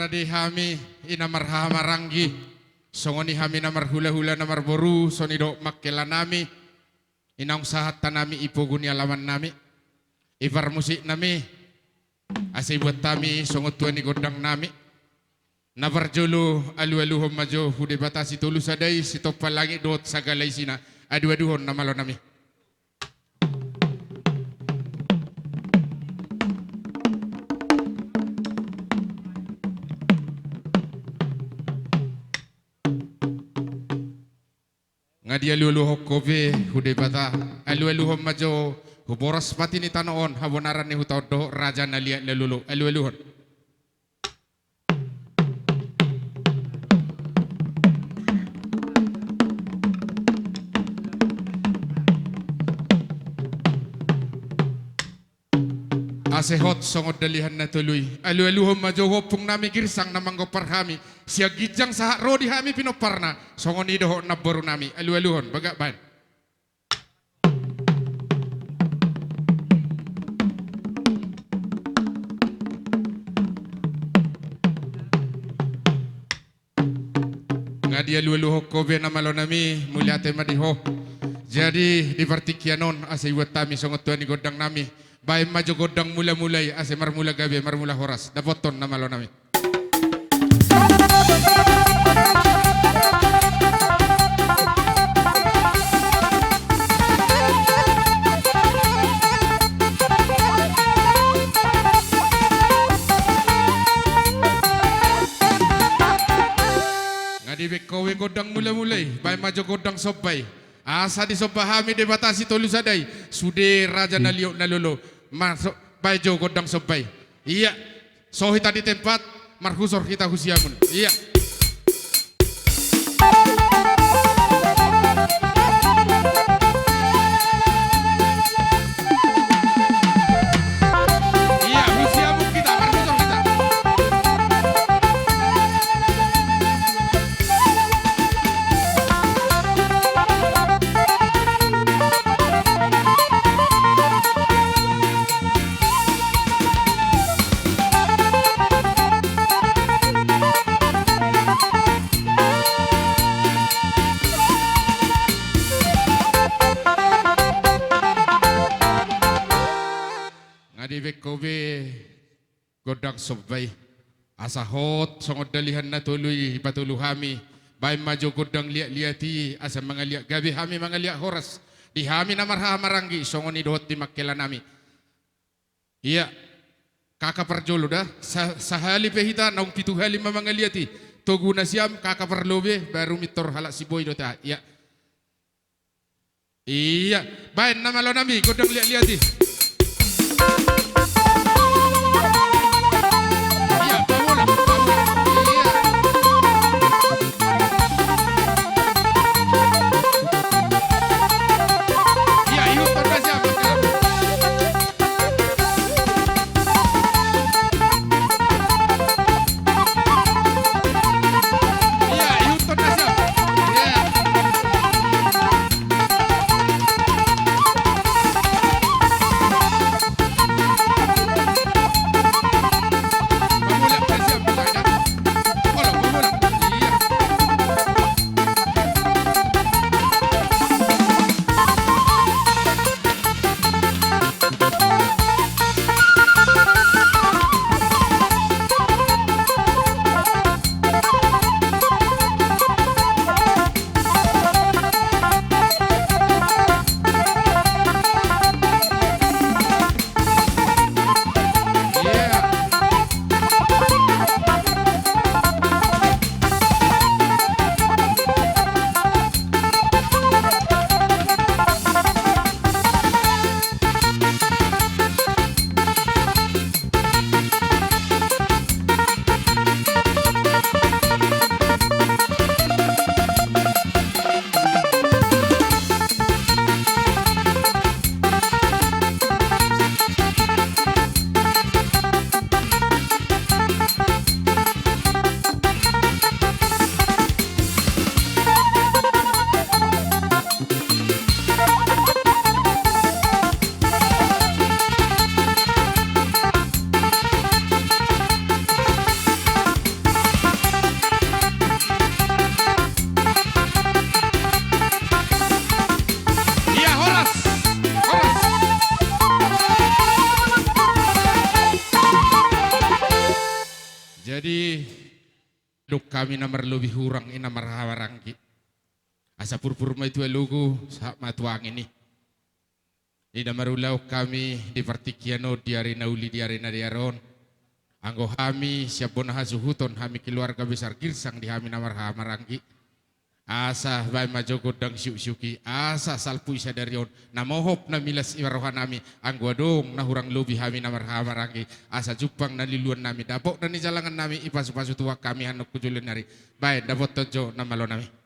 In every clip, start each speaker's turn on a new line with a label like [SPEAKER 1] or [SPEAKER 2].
[SPEAKER 1] radi hami inamar hamaranggi songoni hami namar hula-hula namar boru soni do makkela nami inang sahat tanami ipuguni alaman nami ivar musik nami asai buat tami songot tuani godang nami nabar jolo alu-aluhom majo hude batasi tulu sadai sitopal langit dot sagalai sina adu-aduhon namalo nami. Ngadi alu-aluhok kobe hude bata alu-aluhom majo huboras pati ni tanoon habonaran ni hutaudo raja nalia lelulu alu-aluhon. Asehot songot dalihan na tuloy. Alu-aluhom majo hopung nami girsang namang gopar hami. Siya gijang sa rodi hami pinoparna. Songon idoho naboru nami. Alu-aluhon baga ban. Ngadi alu-aluho kobe namalo nami muliate madiho. Jadi di partikianon asai buat tami songot tuani godang nami. Baik maju godang mula-mulai ase marmula gabe marmula horas dapoton nama lo nami. Ngadi kowe godang mula-mulai baik maju godang sobai asa di sobahami debatasi tolu sadai sude raja naliok nalolo masuk baju godang sobai. Iya, sohi tadi tempat marhusor kita husiamun. Iya. Iya, husiamun kita marhusor kita. Ngadi kobe godang sobai asahot songot dalihan na tuluy patulu hami bay maju godang liat-liati asa mga liat gabi hami mga liat horas di hami namar hamaranggi songon idot di makkela nami. Iya kakak perjolo dah sahali pehita naung pitu hali mga liati togu nasiam kakak perlobe baru mitor halak si boy dota. Iya iya bay namalo nami godang liat-liati. Duk kami namar lebih hurang ina marhawarangki. Asa purpur mai tu lugu sa matuang ini. Ina marulau kami di partikiano diari nauli diari nadiaron. Anggo kami siap bonaha suhuton kami keluarga besar girsang di kami namar hamarangki. Asa bay majogo dang syuki asa salpu isa darion namohop na milas iwarohan nami anggo dong nahurang lubi kami namar hamarangki asa jupang naliluan nami dapok na ni jalangan nami ipasu-pasu tua kami hanok kujulun nari bay dapot tojo namalo nami.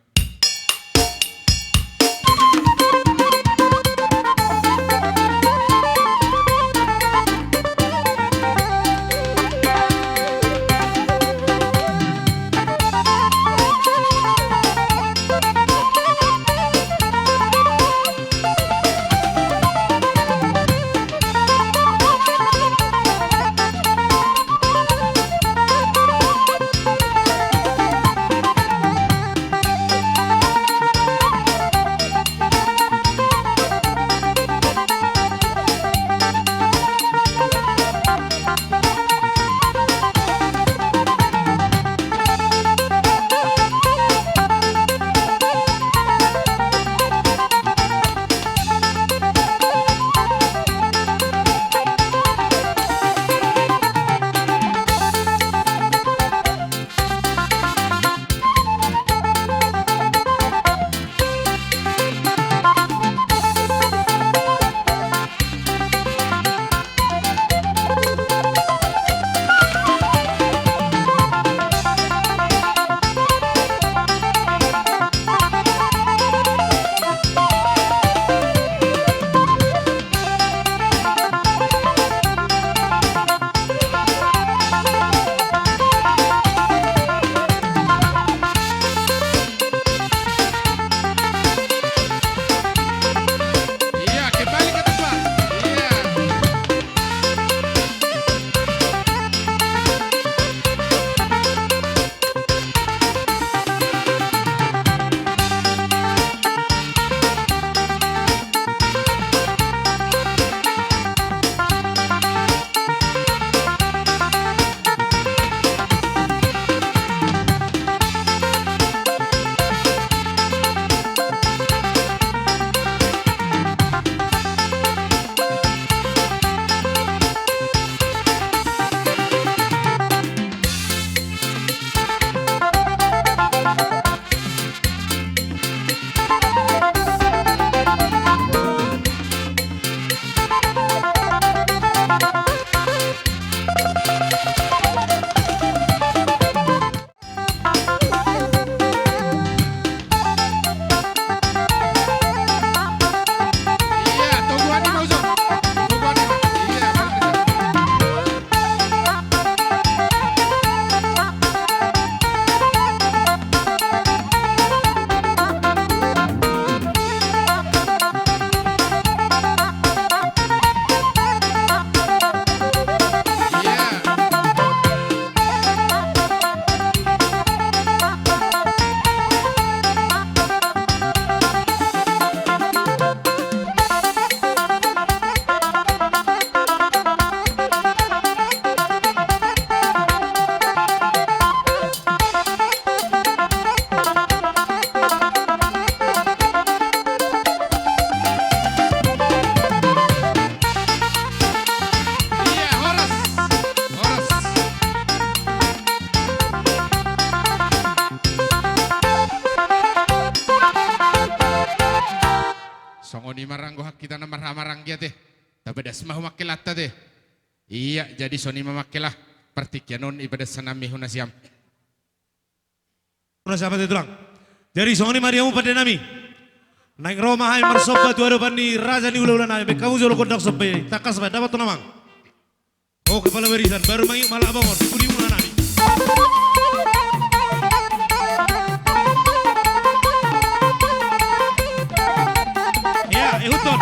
[SPEAKER 1] Songoni maranggo hak kita nama ramarang kia teh. Tapi dah semua makilata teh. Iya jadi soni mamakilah. Partikianon ibadah sanami hunasiam.
[SPEAKER 2] Hunasiam itu lang. Jadi songoni mariamu pada nami. Naik Roma hai marsoba tu ada bani raja ni ulah nami. Kamu jolo kondak sampai takas sampai dapat tu namang. Oh kepala barisan baru mangi malah bangun. Kudi ulah nami. Huton.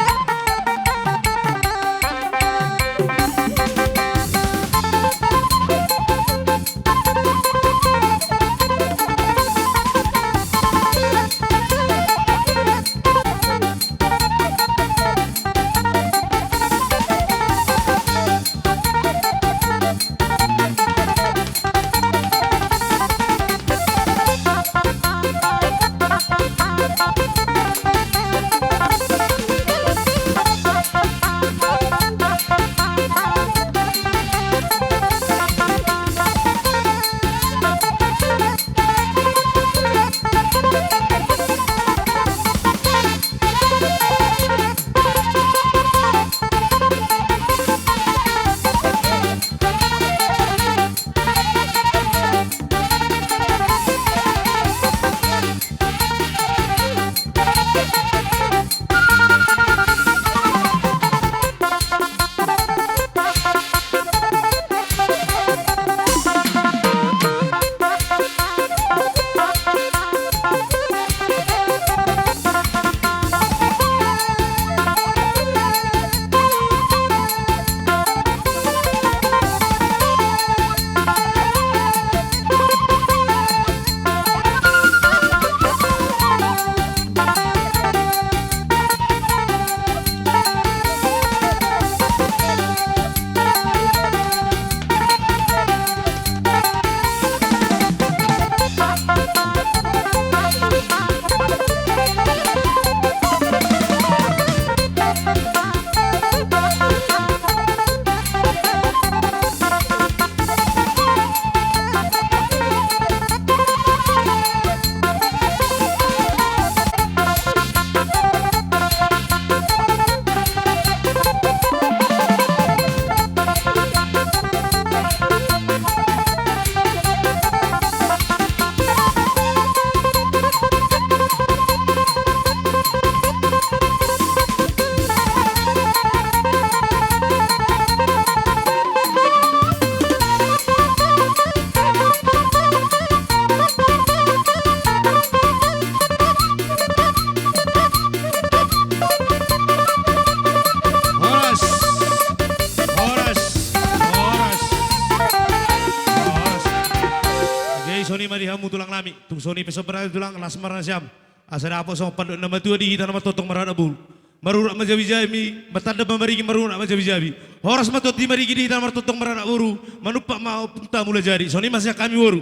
[SPEAKER 2] marihamu tulang nami. Tung soni pesobrang tulang lasmar nasyam. Asara apa sama panduk nama tua di hitam nama totong marana bul. Marurak majabi-jabi, matanda memarigi marurak majabi-jabi. Horas matot di marigi di hitam martotong marana buru. Manupak mau punta mula jari. Soni masih kami waru.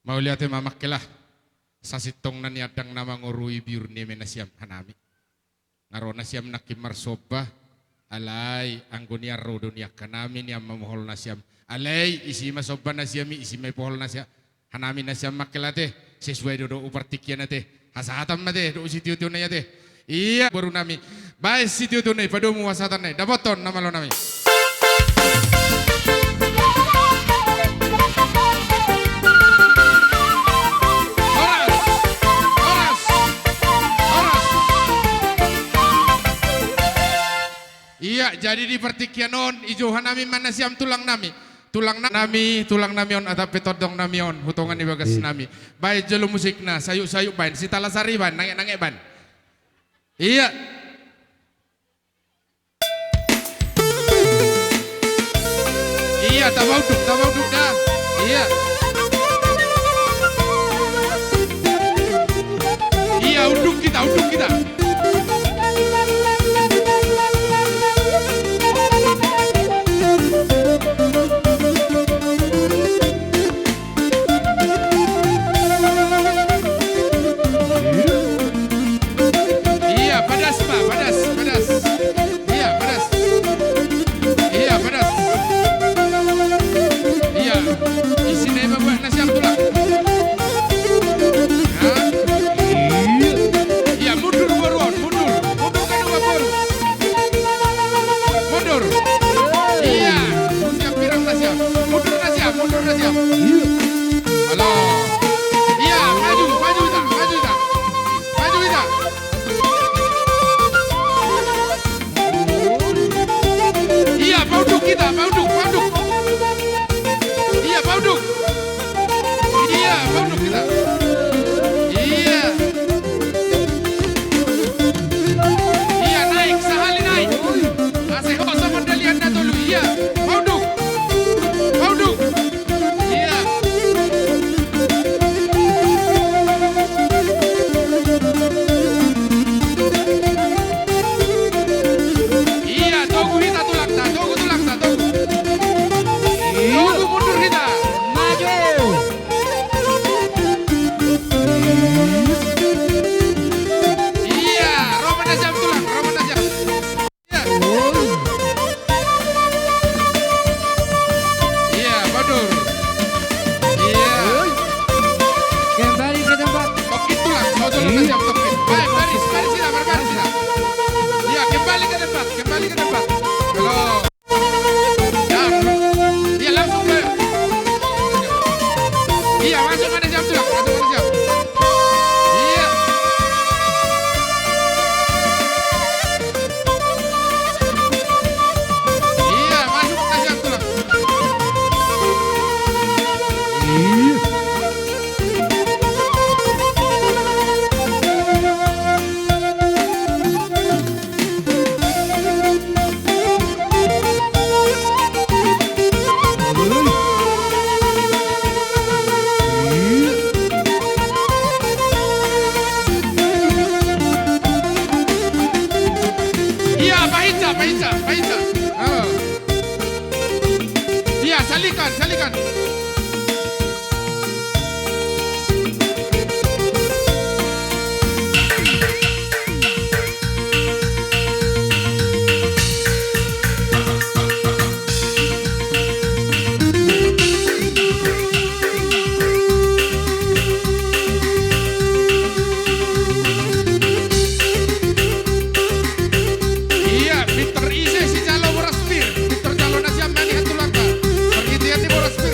[SPEAKER 1] Mau lihat mamak kelah. Sasitong na niadang nama ngorui biur ni menasiam hanami. Ngarona siam nakim marsoba. Alay anggonia rodo niya kanami niya mamuhol nasiam. Alay isi masoba nasiami isi may pohol nasiam. Hanami nasiam makelate. Sesuai dodo upartikya na te. Hasahatam na te. Doon si tiyo-tiyo na ya te. Iya baru nami. Baik si tiyo-tiyo na. Pado mo wasatan na. Dapoton na malo nami. Iya, jadi di pertikyanon ijohan nami mana siam tulang nami on atau petodong nami on hutongan di bagas nami. Baik jelo musikna sayuk-sayuk ban si talasari ban nangek-nangek ban. Iya. Iya, tabau duk dah. Iya. Iya, unduk kita. Paisa. Oh. Iya, salikan. Victor Ise si Jalo Boraspir, Victor Jalo Nasiam Mani Hatulaka, pergi dia di Boraspir,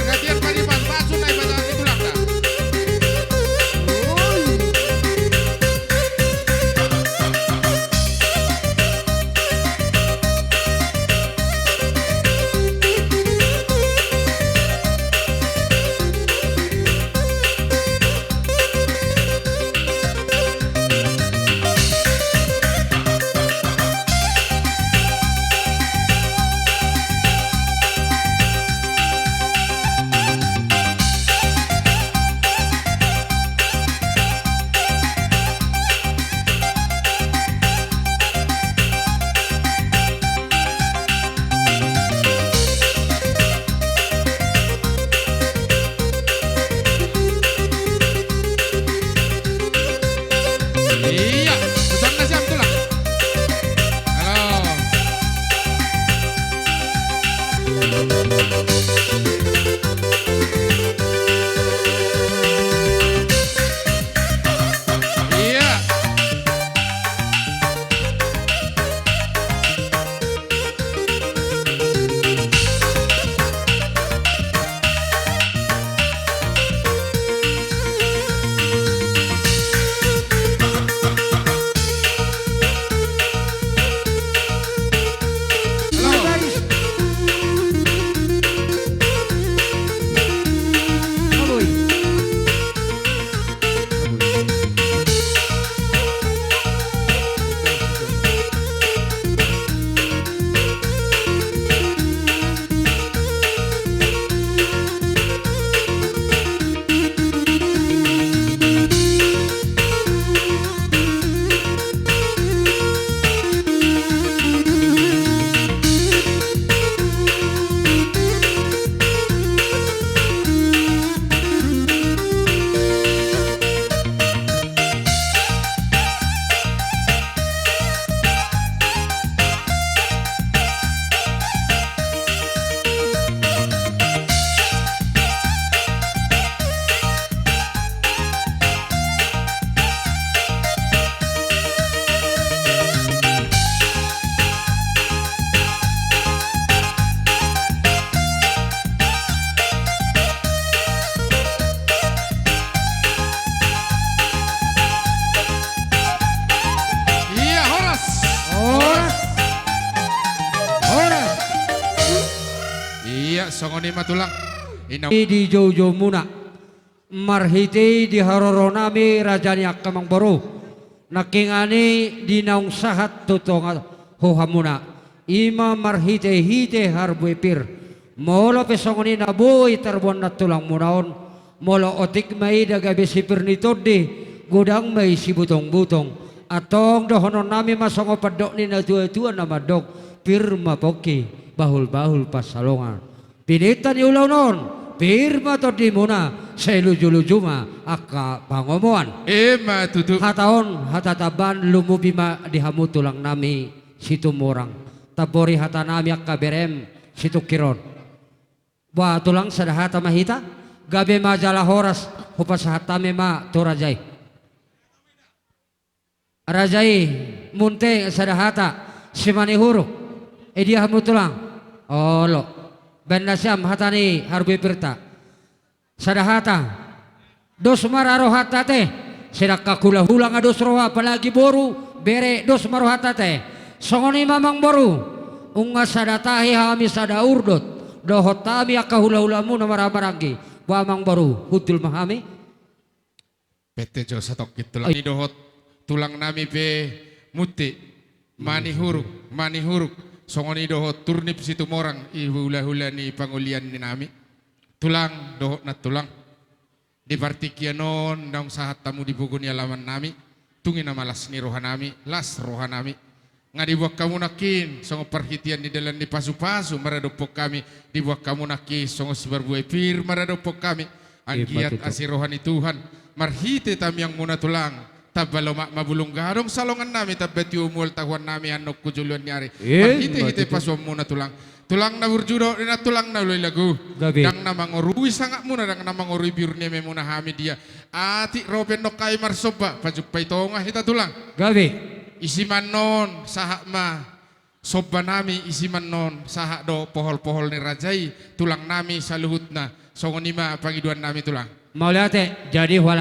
[SPEAKER 1] songoni matulang. Inaw.
[SPEAKER 3] Di jojo muna marhiti di haroronami rajani akamang baru nakingani di naung sahat tutonga hohamuna ima marhite hite harbuipir molo pesongoni nabuy tarbon na tulang munaon molo otik may dagabi sipir nitodi gudang may sibutong-butong atong dohonon nami masongo padok ni na tua-tua na madok pirma poki bahul-bahul pasalongan pinitan iulaw non pirma to di muna sa iluju-lujuma aka pangomoan
[SPEAKER 1] Matutu.
[SPEAKER 3] hataon hatataban lumubima dihamutulang nami situmurang tabori hata nami aka berem situkiron wa tulang sadahata mahita gabe majalah horas hupasahatame ma to rajay rajay munte sadahata simanihuro dia hamutulang olo benda siam hatani harbi pirta sadahata dos mararohata teh sedak kakula hulang ados roha apalagi boru bere dos marohata teh songoni mamang boru unga sadatahi hami sadaurdot dohotami akahula-hulamu namaramaragi wamang baru hudul mahami
[SPEAKER 1] PT jo satok gitu lah. Dohot tulang nami pe muti mani huruk songoni dohot turnip situ morang ihula-hula ni pangulian ni nami tulang dohot na tulang di partikianon daung sahat tamu di buguni alaman nami tungin nama las ni rohanami las rohanami ngadi buat kamu nakin songo perhitian di dalam di pasu-pasu maradopok kami di buat kamu nakin songo seberbuai pir maradopok kami anggiat asih rohani Tuhan marhite tam yang muna tulang tabalo mabulung garong salongan nami tabati umul tahuan nami anok kujuluan nyari marhite pasu muna tulang na burjudo na tulang na uloy lagu dang na mangorui sangat muna dang na mangorui birne me muna hami dia ati roben no kay marsoba pajupay tonga hita tulang
[SPEAKER 3] gabi
[SPEAKER 1] isiman non sahak ma soba nami isiman non sahak do pohol-pohol ni rajai tulang nami saluhut na songonima pangiduan nami tulang
[SPEAKER 3] mauliate jadi wala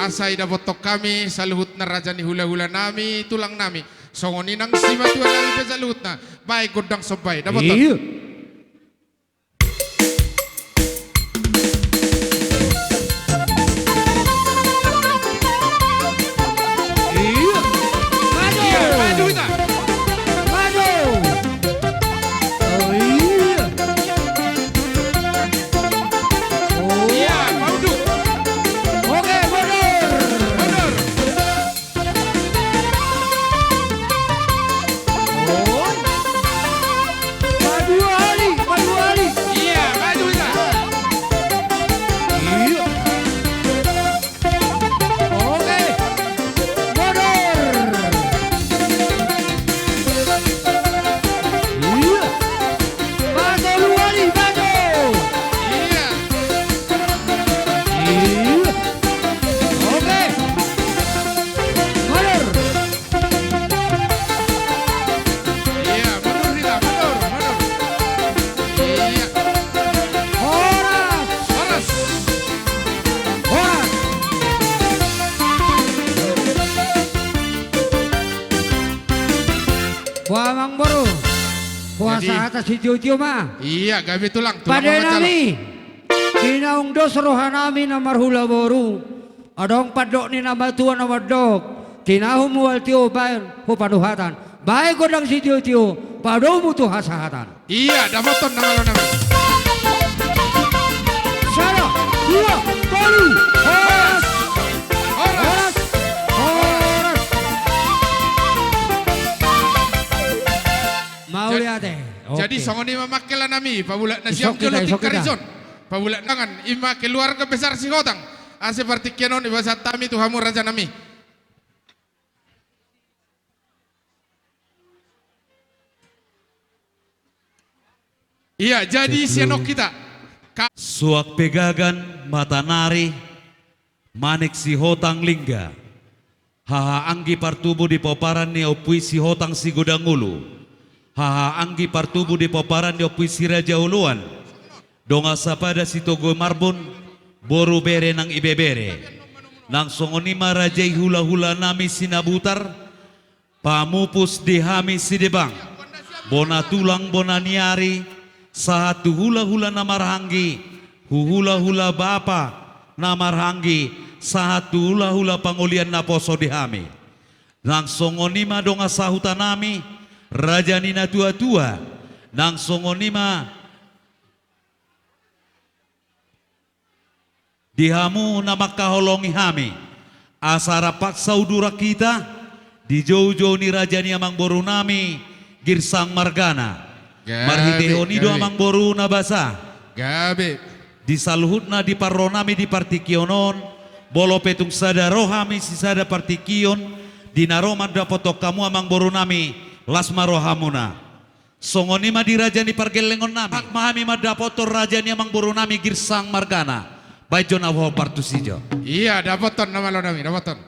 [SPEAKER 1] asai da botok kami saluhut na raja ni hula-hula nami tulang nami songoni nang sima tuan nami pe saluhut na baik godang sobay da botok
[SPEAKER 3] Wamang baru puasa atas hijau-hijau mah
[SPEAKER 1] iya gabi tulang
[SPEAKER 3] pada nami kinaung dos rohanami namar hula baru adong padok ni nama tuan nama dok kinahum wal tio bayan hupaduhatan baik godang si tio padomu tu hasahatan
[SPEAKER 1] iya damoton nama lo nami
[SPEAKER 3] sana dua baru horas
[SPEAKER 1] jadi songoni mamakela nami pabula nasiam jolotik karizon pabula nangan ima keluarga besar si hotang ase partikianon ibasat tami tuhamu raja nami iya jadi sianok kita
[SPEAKER 4] suak pegagan mata nari manik si hotang lingga haha anggi partubu di poparan ni opui si hotang si godangulu haha anggi partubu di poparan di opui si raja uluan donga sapada si togo marbon boru bere nang ibebere nang songonima rajai hula-hula nami sinabutar pamupus di hami si debang bona tulang bona niari satu hula-hula namarhanggi, hula-hula bapa namarhanggi, satu hula-hula pangulian naposo dihami. Nang songonima donga sahutanami, raja nina tua-tua, nang songonima dihamu nama kaholongi hami. Asara paksa udura kita, di jauh-jauh ni raja ni amang boru nami, girsang margana. Marhitehoni do amang boru na basa.
[SPEAKER 1] Gabe.
[SPEAKER 4] Di saluhutna di parronami di partikionon, bolo petung sada rohami si sada partikion, di naroma dapotok kamu amang boru nami, lasma rohamuna. Songonima di raja ni pargelengon nami, hak mahami madapotor raja ni amang boru nami girsang margana. Bajon awho partusijo.
[SPEAKER 1] Iya, dapaton nama lo nami, dapaton.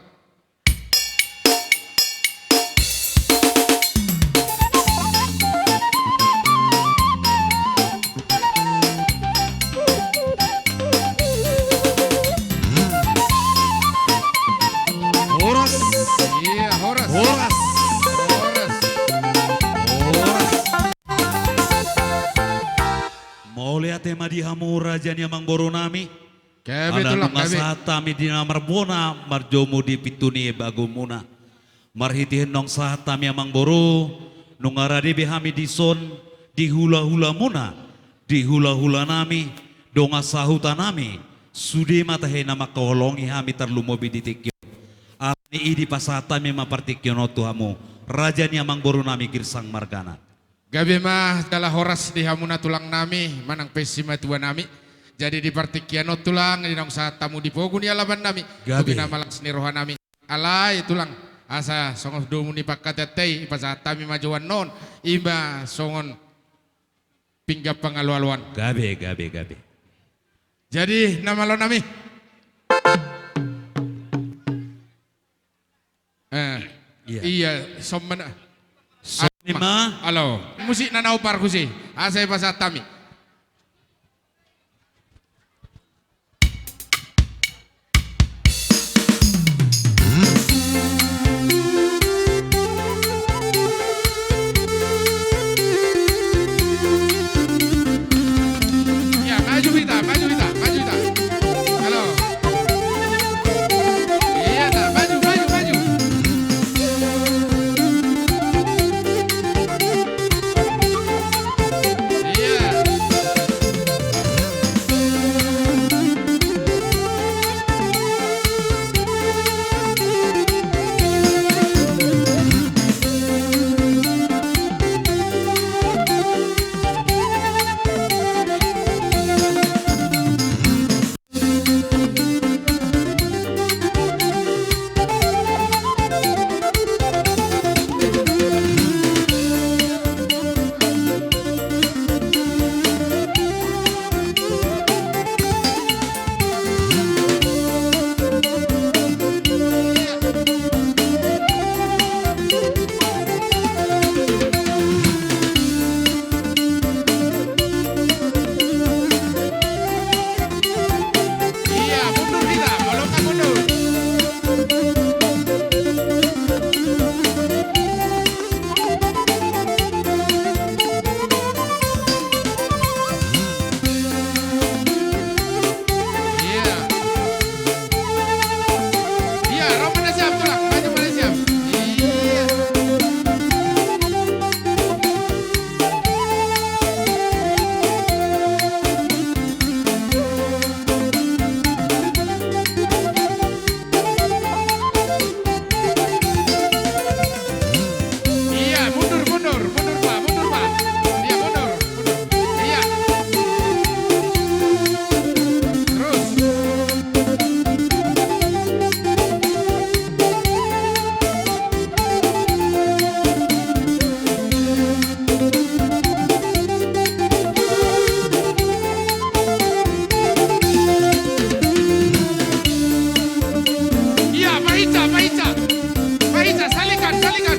[SPEAKER 2] Horas.
[SPEAKER 1] Iya, horas.
[SPEAKER 2] Horas.
[SPEAKER 1] Horas.
[SPEAKER 2] Horas.
[SPEAKER 4] Mau lihat tema di hamu raja ni amang boru nami.
[SPEAKER 1] Gabe
[SPEAKER 4] Ada
[SPEAKER 1] tulang,
[SPEAKER 4] nunga
[SPEAKER 1] gabe.
[SPEAKER 4] sata mi dina marbona marjomu di pituni bagumuna. Marhitihin nong sata mi amang boru nungaradi behami dison di hula-hula muna di hula-hula nami donga sahuta nami sudi matahe nama kaholongi hami terlumobi di tikyo. Ani idi pasata mi mapartikyono tuhamu raja ni amang boru nami girsang margana.
[SPEAKER 1] Gabe mah dalah horas di hamuna tulang nami, manang pesima tua nami. Jadi di partikiano tulang di nong saat tamu di pogun di alaban nami.
[SPEAKER 4] Gabe.
[SPEAKER 1] Kubina malang seni roha nami. Alai tulang asa songon domu ni pakatetei ipa saat tami majuan non iba songon pinggap pangalualuan.
[SPEAKER 4] Gabe.
[SPEAKER 1] Jadi nama lo nami. Iya, somen.
[SPEAKER 4] Sonima
[SPEAKER 1] Halo, musik nanau parkusi. Asa ipa saat tami. Ya, maju kita, maju kita, maju kita. Halo. Iya, tak, maju, maju, maju. Iya. Iya, mundur kita, melongkar mundur. Iya. Iya, Romana siap tulang, maju pada siap. Iya. Iya, mundur, mundur, mundur Pak, mundur Pak. Iya, mundur, mundur. Iya. Terus. Iya, Pak Ica, Pak Ica. Pak Ica, salikan, salikan.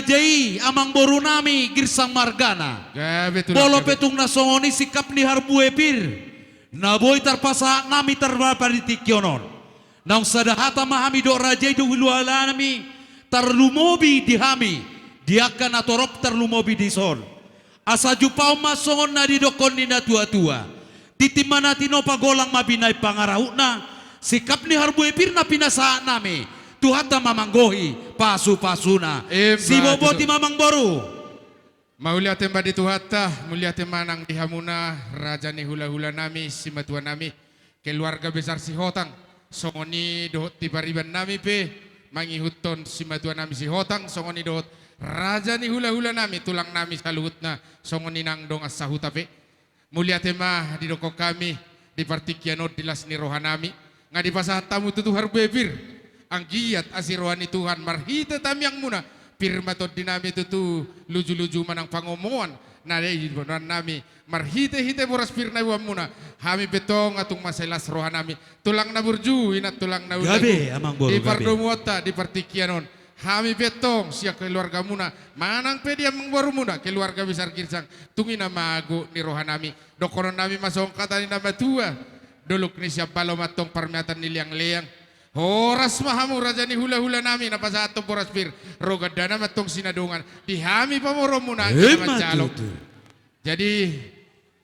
[SPEAKER 4] rajai amang boru nami girsang margana.
[SPEAKER 1] Gabe tulang
[SPEAKER 4] Bolo
[SPEAKER 1] gabe.
[SPEAKER 4] petung nasongoni sikap ni harbuepir. Naboy tarpasa nami tarbaparitikkyonon. Nang sadahata mahami do rajai do wiluala nami tarlumobi dihami. Diakan atorop tarlumobi dison. Asa jupau masongon na didokon ni na tua-tua. Titimana tino pagolang mabinay pangarauna. Sikap ni harbuepir na pinasaan nami. Tuhata mamanggohi pasu-pasuna. Si boboti mamang boru.
[SPEAKER 1] Maulia temba di tuhata, mulia temanang dihamuna, raja ni hula-hula nami, si matua nami, keluarga besar si Hotang, songoni dohot tibariban nami pe, mangihuton si matua nami si Hotang, songoni dohot, raja ni hula-hula nami, tulang nami saluhut na, songoni nang dong asahuta pe, mulia tema di doko kami, di partikianot di las ni roha nami, nga di pasah tamu tutu harbebir, ang giat asirohan ni Tuhan, marhita tami yang muna, pirma to dinami tutu luju-luju manang pangomoan na bonan nami marhite-hite boras pirna iwam muna hami betong atung maselas roha nami tulang na burju inat tulang na
[SPEAKER 4] Gabe amang boru
[SPEAKER 1] di
[SPEAKER 4] gabe.
[SPEAKER 1] pardomuota di partikianon hami betong siya keluarga muna manang pedi amang boru muna keluarga besar girsang tungina mago ni roha nami dokonon nami masong katani nama tua doluk ni siya palomatong parmiatan niliang-leang Horas mahamu raja ni hula-hula nami na sa atong poras pir rogadana matong sinadungan dihami pamoro muna ang calok. Jadi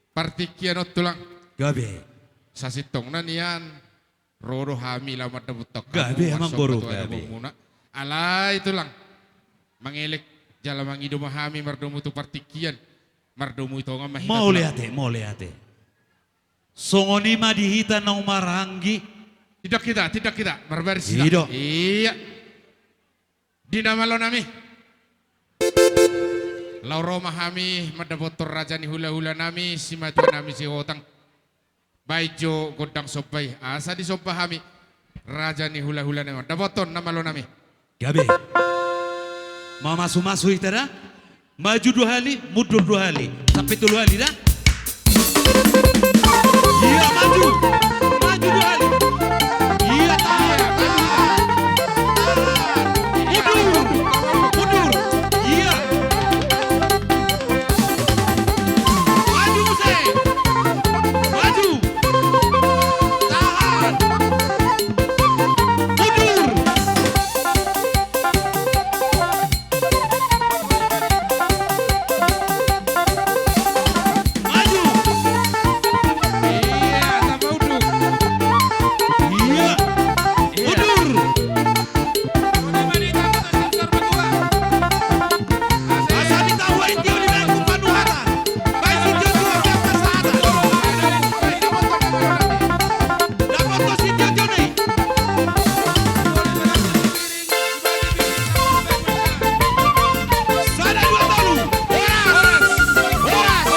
[SPEAKER 1] partikianot tulang
[SPEAKER 4] Gabe.
[SPEAKER 1] sa sitong na niyan roro hami lamat na butok.
[SPEAKER 4] Gabe amang boru gabe.
[SPEAKER 1] Muna. Alay ito lang. Mangilik jalamang ido mahami mardomu tu partikian. Mardomu ito nga mahita.
[SPEAKER 4] Mau liate. Songoni madihita na umaranggi.
[SPEAKER 1] Tidak kita, berbaris sila.
[SPEAKER 4] Tidak.
[SPEAKER 1] Iya. Dinamalo nami. Lauro mahami, madabotor raja ni hula-hula nami, si matua nami si Hotang. Baijo godang sopay, asa di sopa hami. Raja ni hula-hula nami, daboton namalo nami.
[SPEAKER 4] Gabe. Mamasu-masu itara. Maju 2 kali, mundur 2 kali. Sampai 3 kali dah. Iya maju. Maju 2 kali. Iya mundur. Iya. Maju Muse. Maju. Tahan. Mundur. Maju.
[SPEAKER 1] Iya, sama uduk.
[SPEAKER 4] Iya. Mundur. Asa ditawain dia di dalam panuhara. Baik si Jojo yang pasada. Dapat to si Jojo nih. Sada 2 talu. Horas.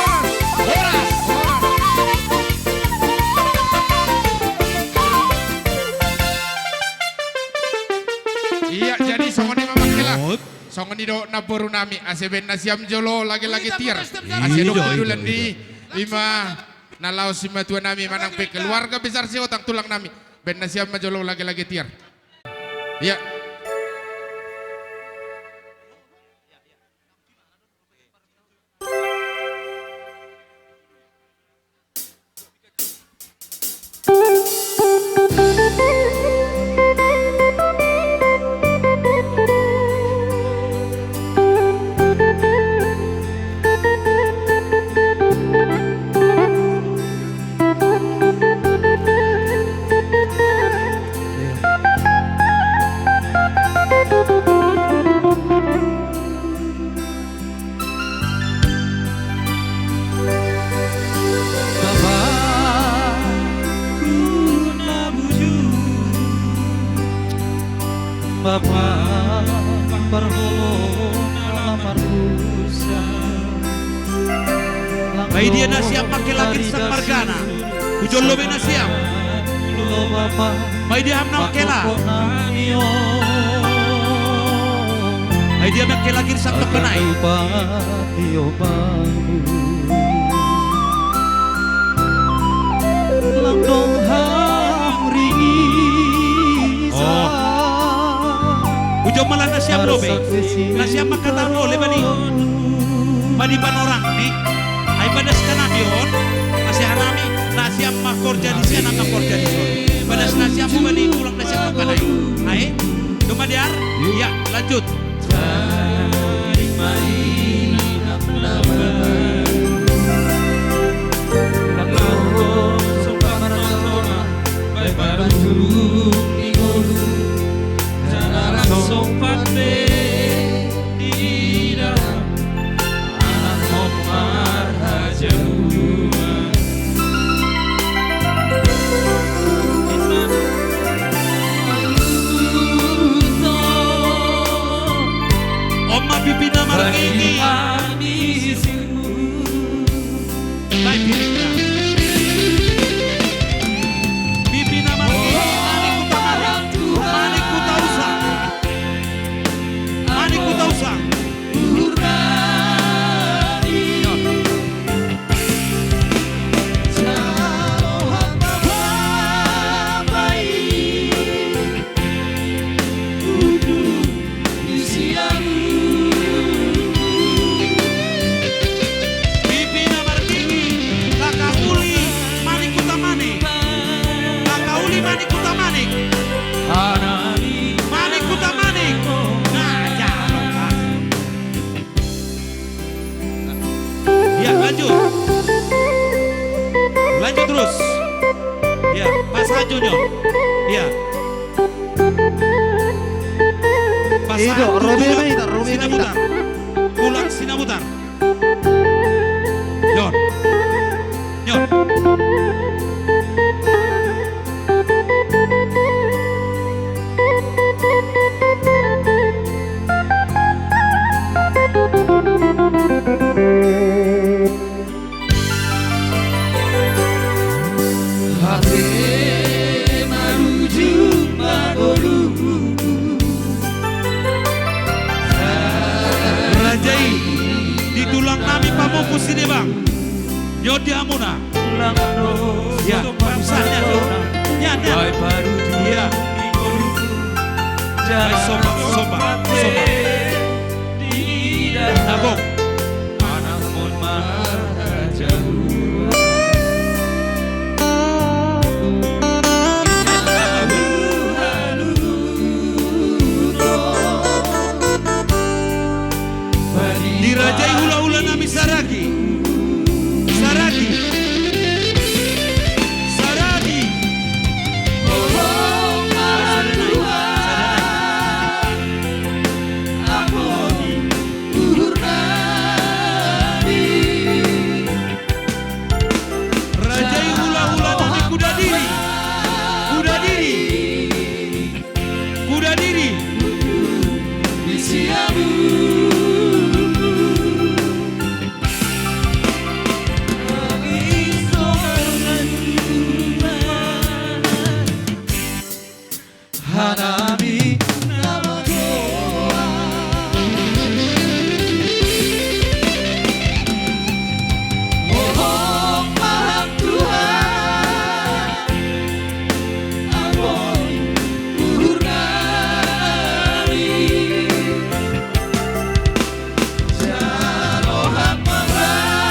[SPEAKER 1] Iya, jadi songoni mamang kela.
[SPEAKER 4] Mut.
[SPEAKER 1] Songoni do naboru nami, aseben nasiam jolo lagi-lagi tiar.
[SPEAKER 4] Iya,
[SPEAKER 1] Asedo
[SPEAKER 4] iya,
[SPEAKER 1] kedulan
[SPEAKER 4] iya,
[SPEAKER 1] di lima nalau si matua nami manang pe keluarga besar si Hotang tulang nami. Ben nasiam majolo lagi-lagi tiar. Iya.
[SPEAKER 5] Bapak lamar busa.
[SPEAKER 4] Baik dia nasiam pakai lagi sang margana. Ujol lobe nasiam. Baik dia hamna kela. Baik dia pakai lagi sang tokenai.
[SPEAKER 5] Langdong ham ringi.
[SPEAKER 4] Ujol malah nasiam lobe. Nasiam makatan lo leba ni. Bani panorang ni. Ay padas kanabion. Nasiam nami. Nasiam makor jadi siya nakakor jadi son. Padas nasiam mo bani ulang nasiam makanay. Ay, dumadiar. Ya, lanjut. Oma pipina margini. Baik pipina. Pipina margini. Manik kutausa. Manik kutausa. Pipina margini. Kakauli. Manik kutamanik. Kakauli manik kutamanik. Manik kutamanik. Nah, jangan kan. Ya, lanjut. Lanjut terus. Ya, pas hajunya. Ya. Pas
[SPEAKER 5] Itu,
[SPEAKER 4] haju
[SPEAKER 5] Robi
[SPEAKER 4] pulang,
[SPEAKER 5] Mahita, Robi
[SPEAKER 4] sinabutar. Pulang sinabutar. Nyon. Nyon. Rajai di tulang nami pamungkus ini bang. Yodi amuna. Ya, bangsanya tuh. Ya, ya. Iya. Ay, soba, soba, soba. Nabok. Dirajai hula-hula nami saragi. Saragi. Saragi. Rajai hula-hula nami kuda diri. Kuda diri. Kuda diri.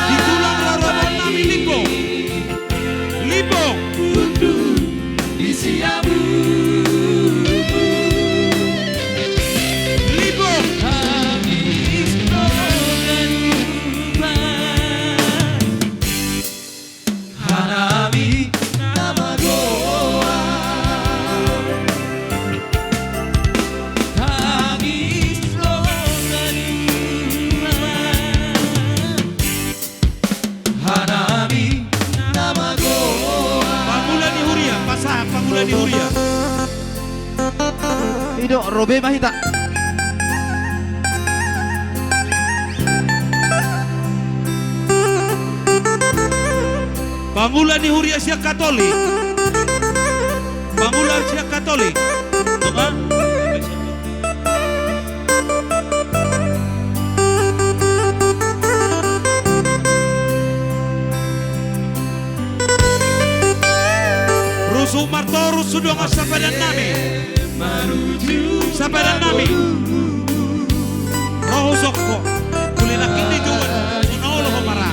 [SPEAKER 4] Ditulang roroban nami lipo. Lipo. Lipo. Panggula di Huria. Pasah panggula di Huria.
[SPEAKER 5] Itu, Robi Mahita.
[SPEAKER 4] Panggula di Huria siap Katolik. Panggula siap Katolik. Tengah. Rusuh martorus sudah nggak sapadan nami. Sapadan nami. usok ko. Kulila kini juwan. Unaulo ko para.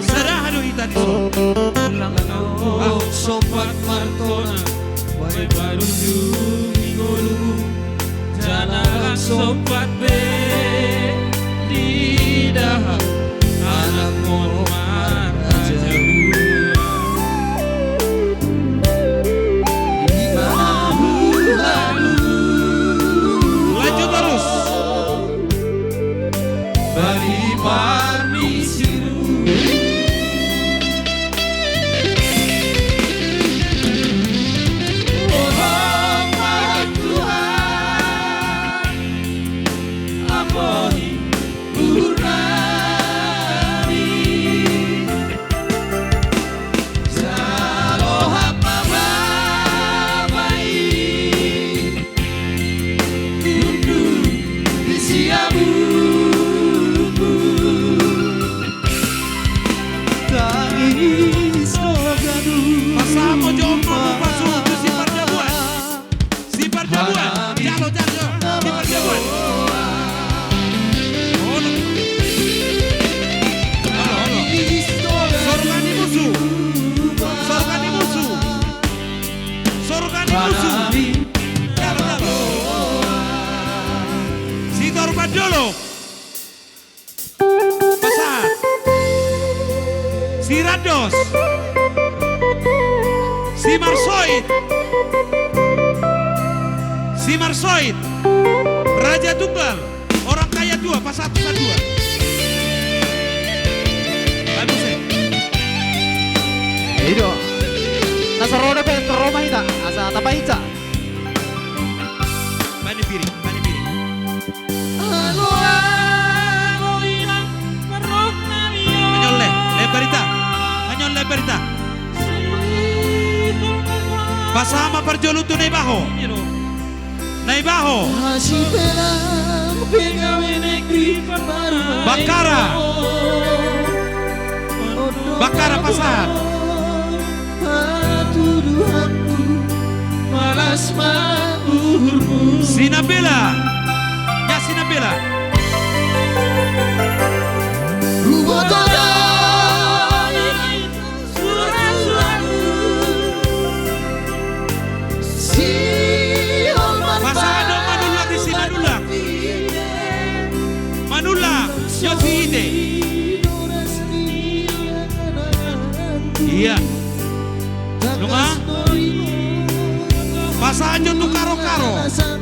[SPEAKER 4] Sarahado hitan iso.
[SPEAKER 5] Sopat martona Way baru minggu Jangan sopat be Lidah Anak monmar
[SPEAKER 4] Lanjut terus.
[SPEAKER 5] Bali parmisiru
[SPEAKER 4] Pasamo jompo pasudu si perjamuan. Si perjamuan. Jalo. Si perjamuan. Halo. Sorgani musuh. Jalo. Si Torban dulu. Pasat. Si Rados. Si Marsoid, Raja Tunggal, orang kaya dua, pas satu. Bagus ya?
[SPEAKER 6] Ido. Nasarona pe Roma ita, asa tapa ita.
[SPEAKER 4] Bani piring. Anyol lebarita. Pasama perjolu tu naibaho. Bakara pasar. Sinabela. Ya Sinabela. Pasado Manula di si Manula. Yo si ide. Iya. Lunga. Pasajo tu karo-karo. Pasar.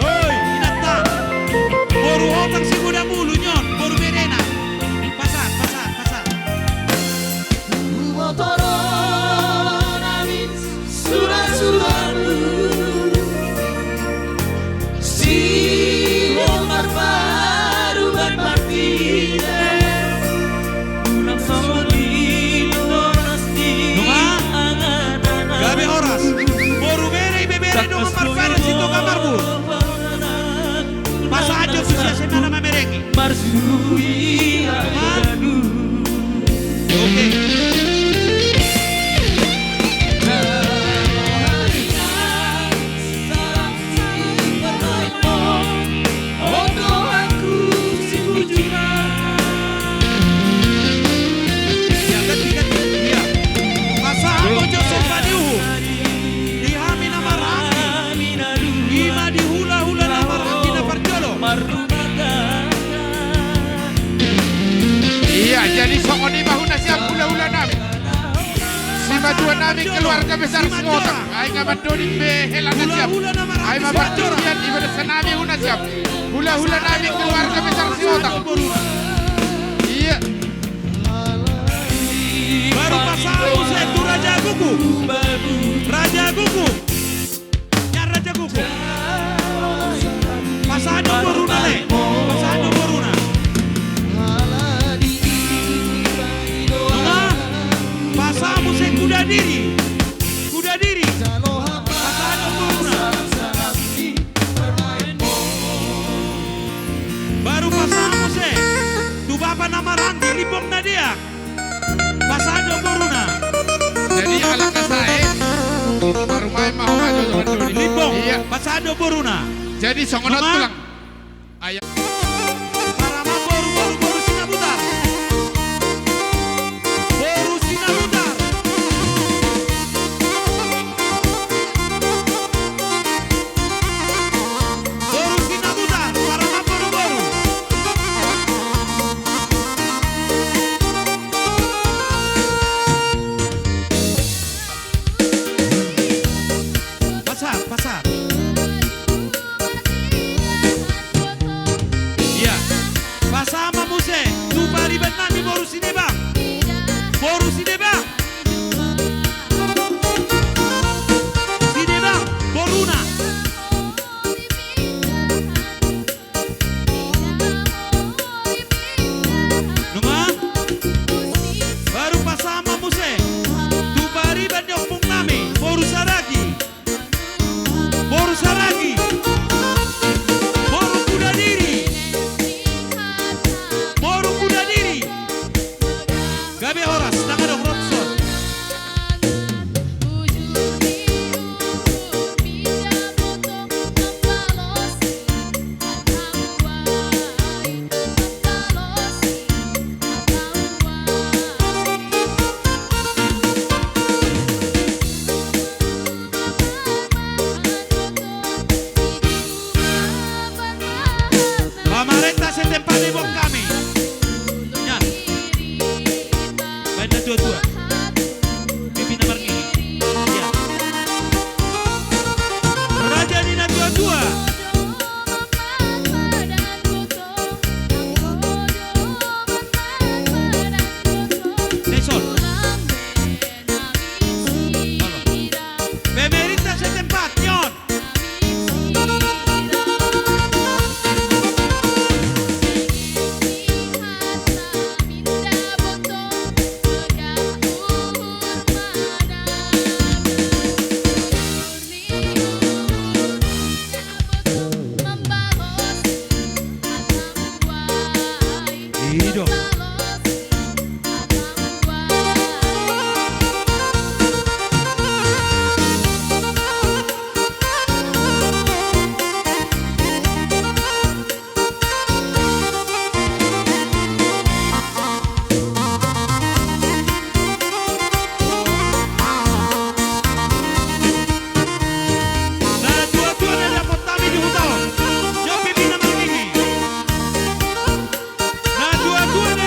[SPEAKER 4] Hoi, inata. Boru hotang si kuda mulu nyon, boru berena. Pasar. Gabi horas. Boru bere bebere no marfara sito kamarbu. Pasa aja susia semana merengi.
[SPEAKER 1] madua nami keluarga besar Singotang. Ay nga mandoni be helana siap. Ay mabandurian ibadah sanami una siap. Hula-hula nami keluarga besar Singotang. Iya.
[SPEAKER 4] Baru pasamu itu Raja Gugu. Raja Gugu. Ya Raja Gugu. Pasado Boruna le. Pasado Boruna. Nunga. Pasamu se kuda diri. Kuda diri. Pasado Boruna. Baru pasamu se. Tu bapa nama Randi libong na dia. Pasado Boruna.
[SPEAKER 1] Jadi ala kasai baru main mau maju mandoni.
[SPEAKER 4] Libong.
[SPEAKER 1] Iya.
[SPEAKER 4] Pasado Boruna.
[SPEAKER 1] Jadi songonot
[SPEAKER 4] Nunga.
[SPEAKER 1] tulang. Ayah.
[SPEAKER 4] Parama boru sinabutar. Boru sinabutar. Boru sinabutar. Parama boru. Pasar. Iya. Pasama muse. Tu pariban nami boru sineba. Boru sineba. Sineba. Boruna. Nunga. Baru pasama muse. Tu pariban nyokpong nami. Boru saragi. Boru saragi. Boru kuda diri. Boru kuda diri. Gabe horas. Tangan Robson. Pamarenta se tempat di bawah kami. Ya. Banda tua-tua. Pimpin nomor ini. Ya. Raja Nina tua-tua. Nelson. Pemerintah setempat, Nyon. Hidup. Nah, tua-tua na dapat kami di hutan. Yo pimpin nomor ini. Nah, tua-tua na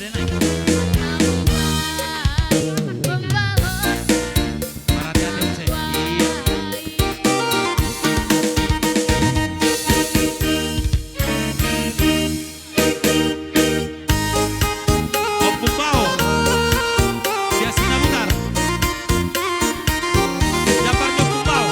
[SPEAKER 4] pada naik. Perhatian saya. Iya. Om Pumbao. Sia Sinabutar. Japarnya Pumbao.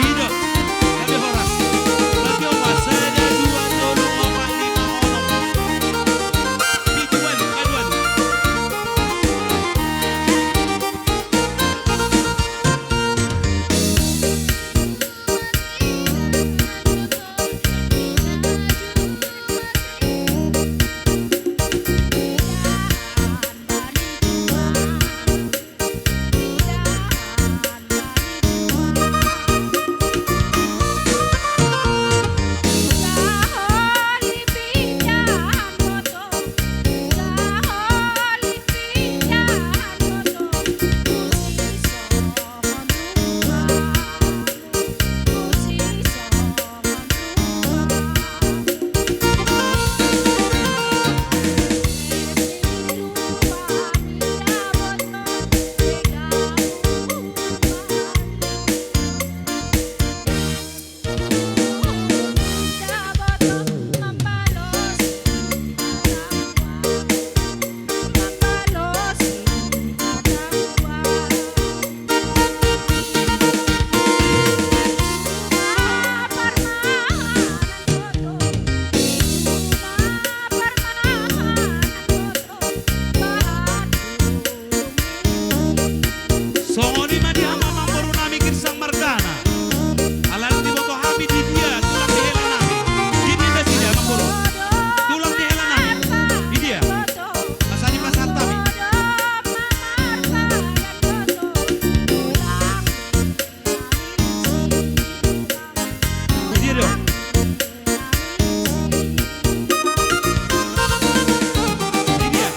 [SPEAKER 4] Hidup. Kami horas. Lagi omas saja dua tolu opat lima onom. Hiduan, kaduan. Songoni madi hama mamboru nami kirsang mardana. Alal di boto hami di dia tulang di hela nami. Di dia besi dia mamboru. Tulang di hela nami. Di dia. Masani pasar tami. Di dia dong. Di dia.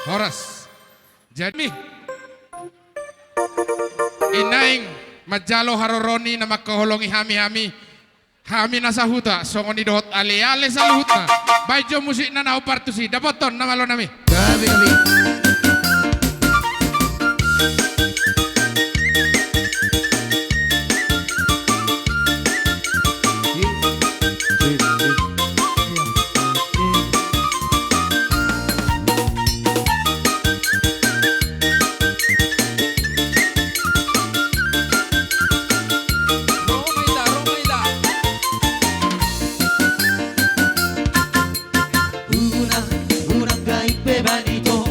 [SPEAKER 1] Horas. Jadi inaing majalo haroroni na makaholongi hami-hami. Hami nasa huta songoni dohot ale-ale sa luhut na. Baijo musik na naupartusi. Dapoton na malo nami.
[SPEAKER 6] Gabi.
[SPEAKER 5] Una gaipe vanito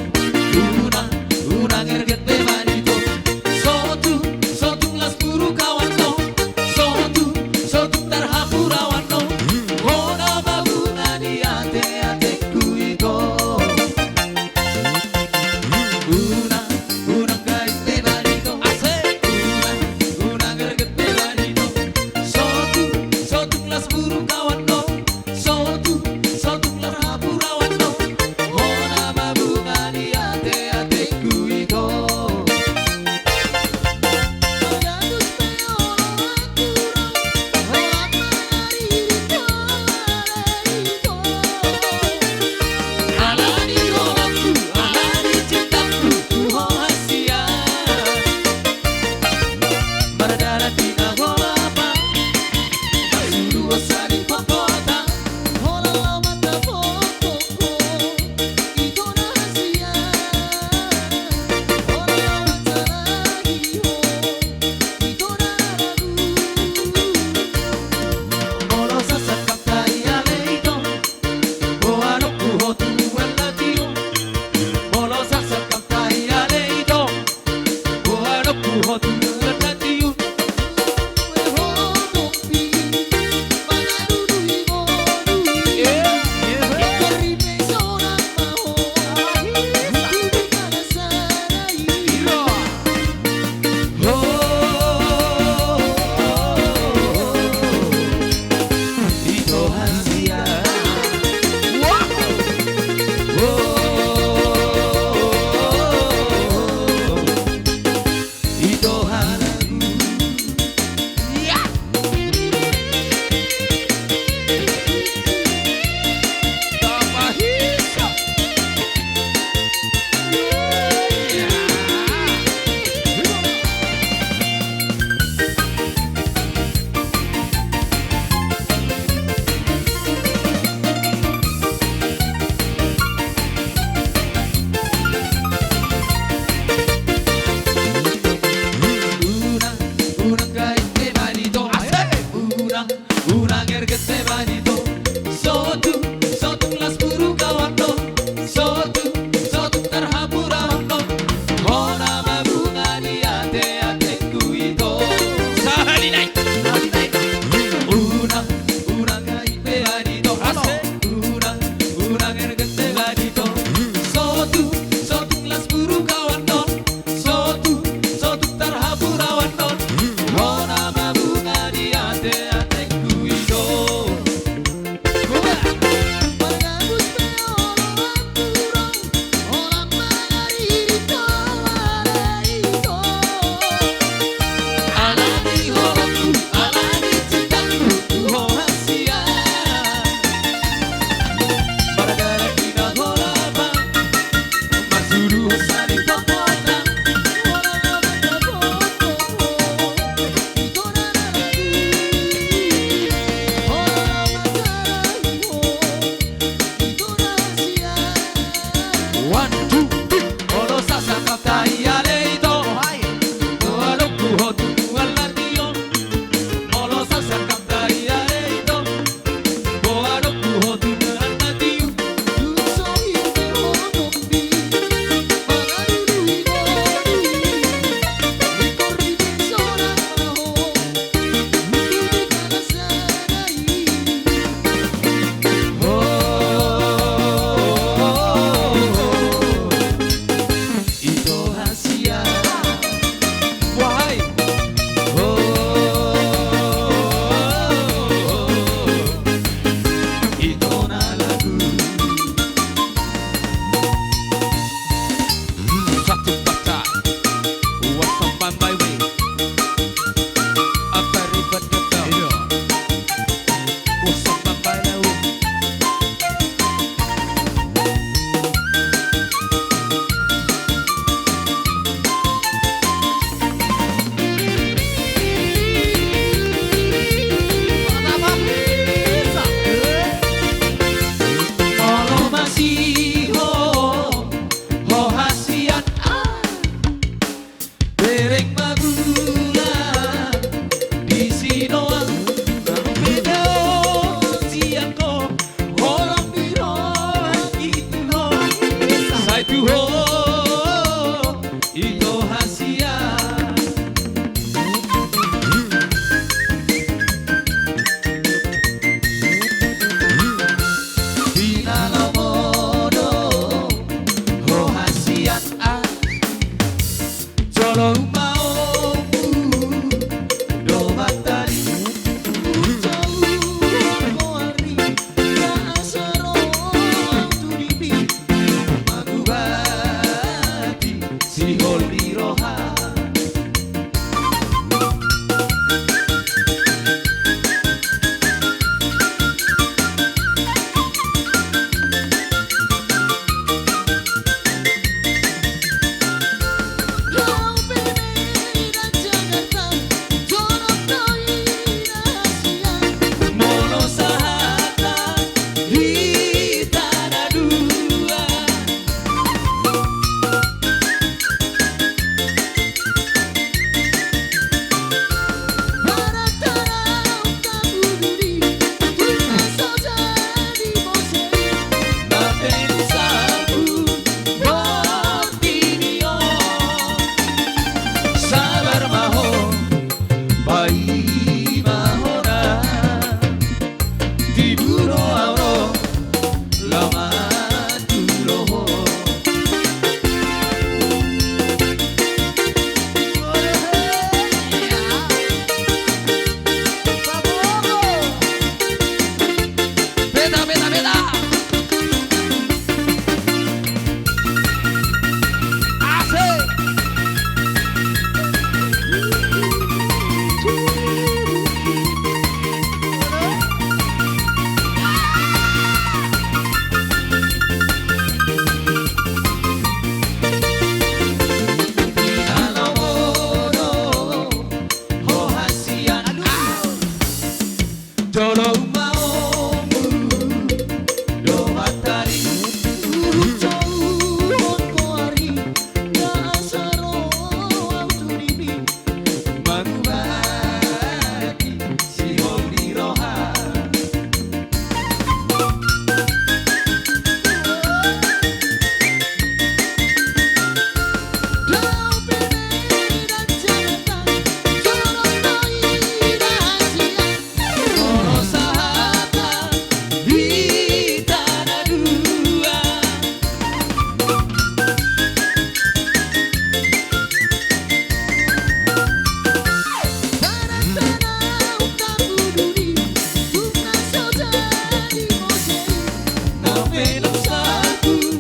[SPEAKER 5] penusaku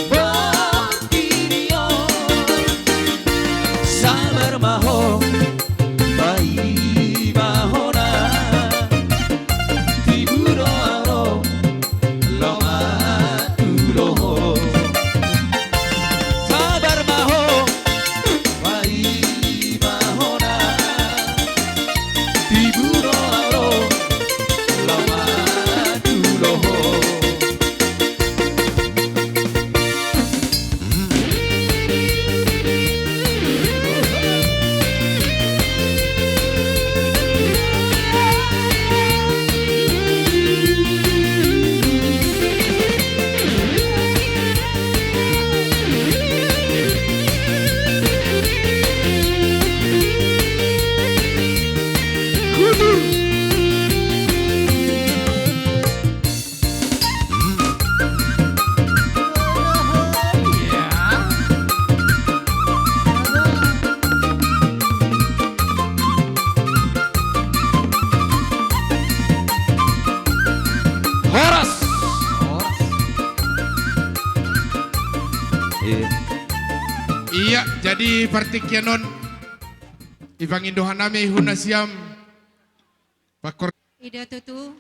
[SPEAKER 5] Bakirio Sabar maho Bai mahona Tiburo aro Loma tuloho Sabar maho Bai mahona Tiburo aro Loma tuloho Horas.
[SPEAKER 1] Iya, jadi partikianon ibang Indohan nami hunasiam pakor
[SPEAKER 7] Ida tutu,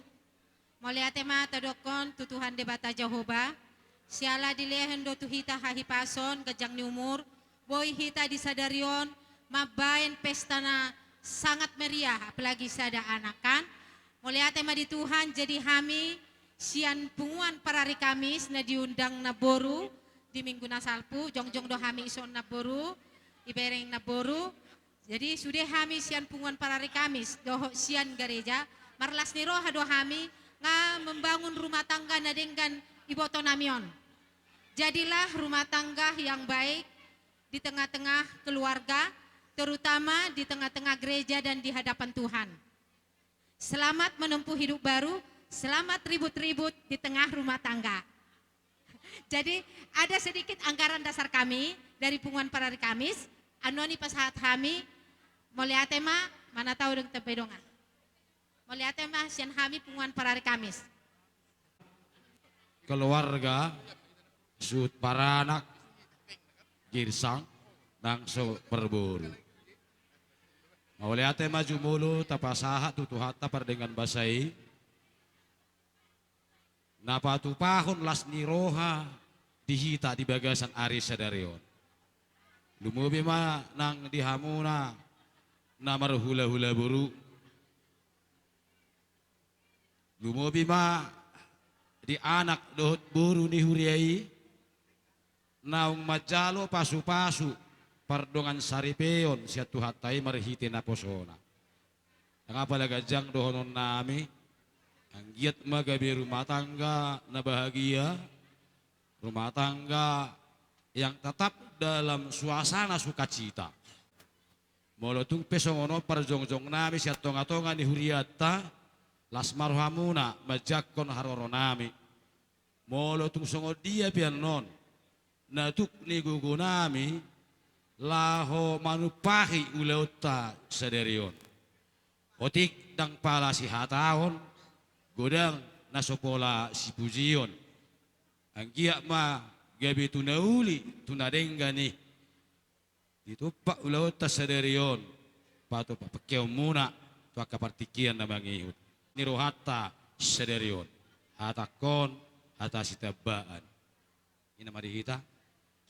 [SPEAKER 7] moliate ma tadokon tutuhan debata Jehovah, siala dilehen do tuhita hahipason gajang ni umur, boy hita disadarion, mabain pestana sangat meriah, apalagi sada anakan, moliate ma di Tuhan jadi hami, sian punguan parari Kamis na diundang na boru, di minggu nasalpu, jongjong do hami ison na boru, ibereng na boru, jadi sudah hami sian punguan parari Kamis, doho sian gereja, marlas ni roha do hami, nga membangun rumah tangga na dengan iboto namion. Jadilah rumah tangga yang baik di tengah-tengah keluarga, terutama di tengah-tengah gereja dan di hadapan Tuhan. Selamat menempuh hidup baru, selamat ribut-ribut di tengah rumah tangga. Jadi ada sedikit anggaran dasar kami dari punguan parari Kamis, anoni pasahat kami, moliatema mana tahu dengan tepedongan. Moliatema sian kami punguan parari Kamis.
[SPEAKER 4] Keluarga sud para anak girsang nang so perburu. Mauliate maju mulu tapasaha tutuhata pardengan basai. Napatu pahon las niroha dihita di bagasan ari sadarion. Lumubi ma nang dihamuna namar hula-hula buru. Lumubi ma di anak dohot buru ni huriai. Naung majalo pasu-pasu pardongan saripeon siya tuhatai marhiti na posona. Nangapala gajang dohonon nami, ang giat magabi rumah tangga na bahagia, rumah tangga yang tetap dalam suasana sukacita. Molotung pesongono parjongjong nami siya tonga-tonga ni huriata, las marhamuna majakon haroro nami. Molotung songo dia pianon, natuk ni gugu nami, laho manupahi uleuta saderion. Otik dang pala si hataon, godang nasopola si pujion. Ang giyak ma gabi tunauli tunadenggani. Itu pak uleuta saderion. Pato papakyaw muna tuak kapartikian na mangihut. Nirohata saderion. Hatakon hata sitabaan. Ina marihita.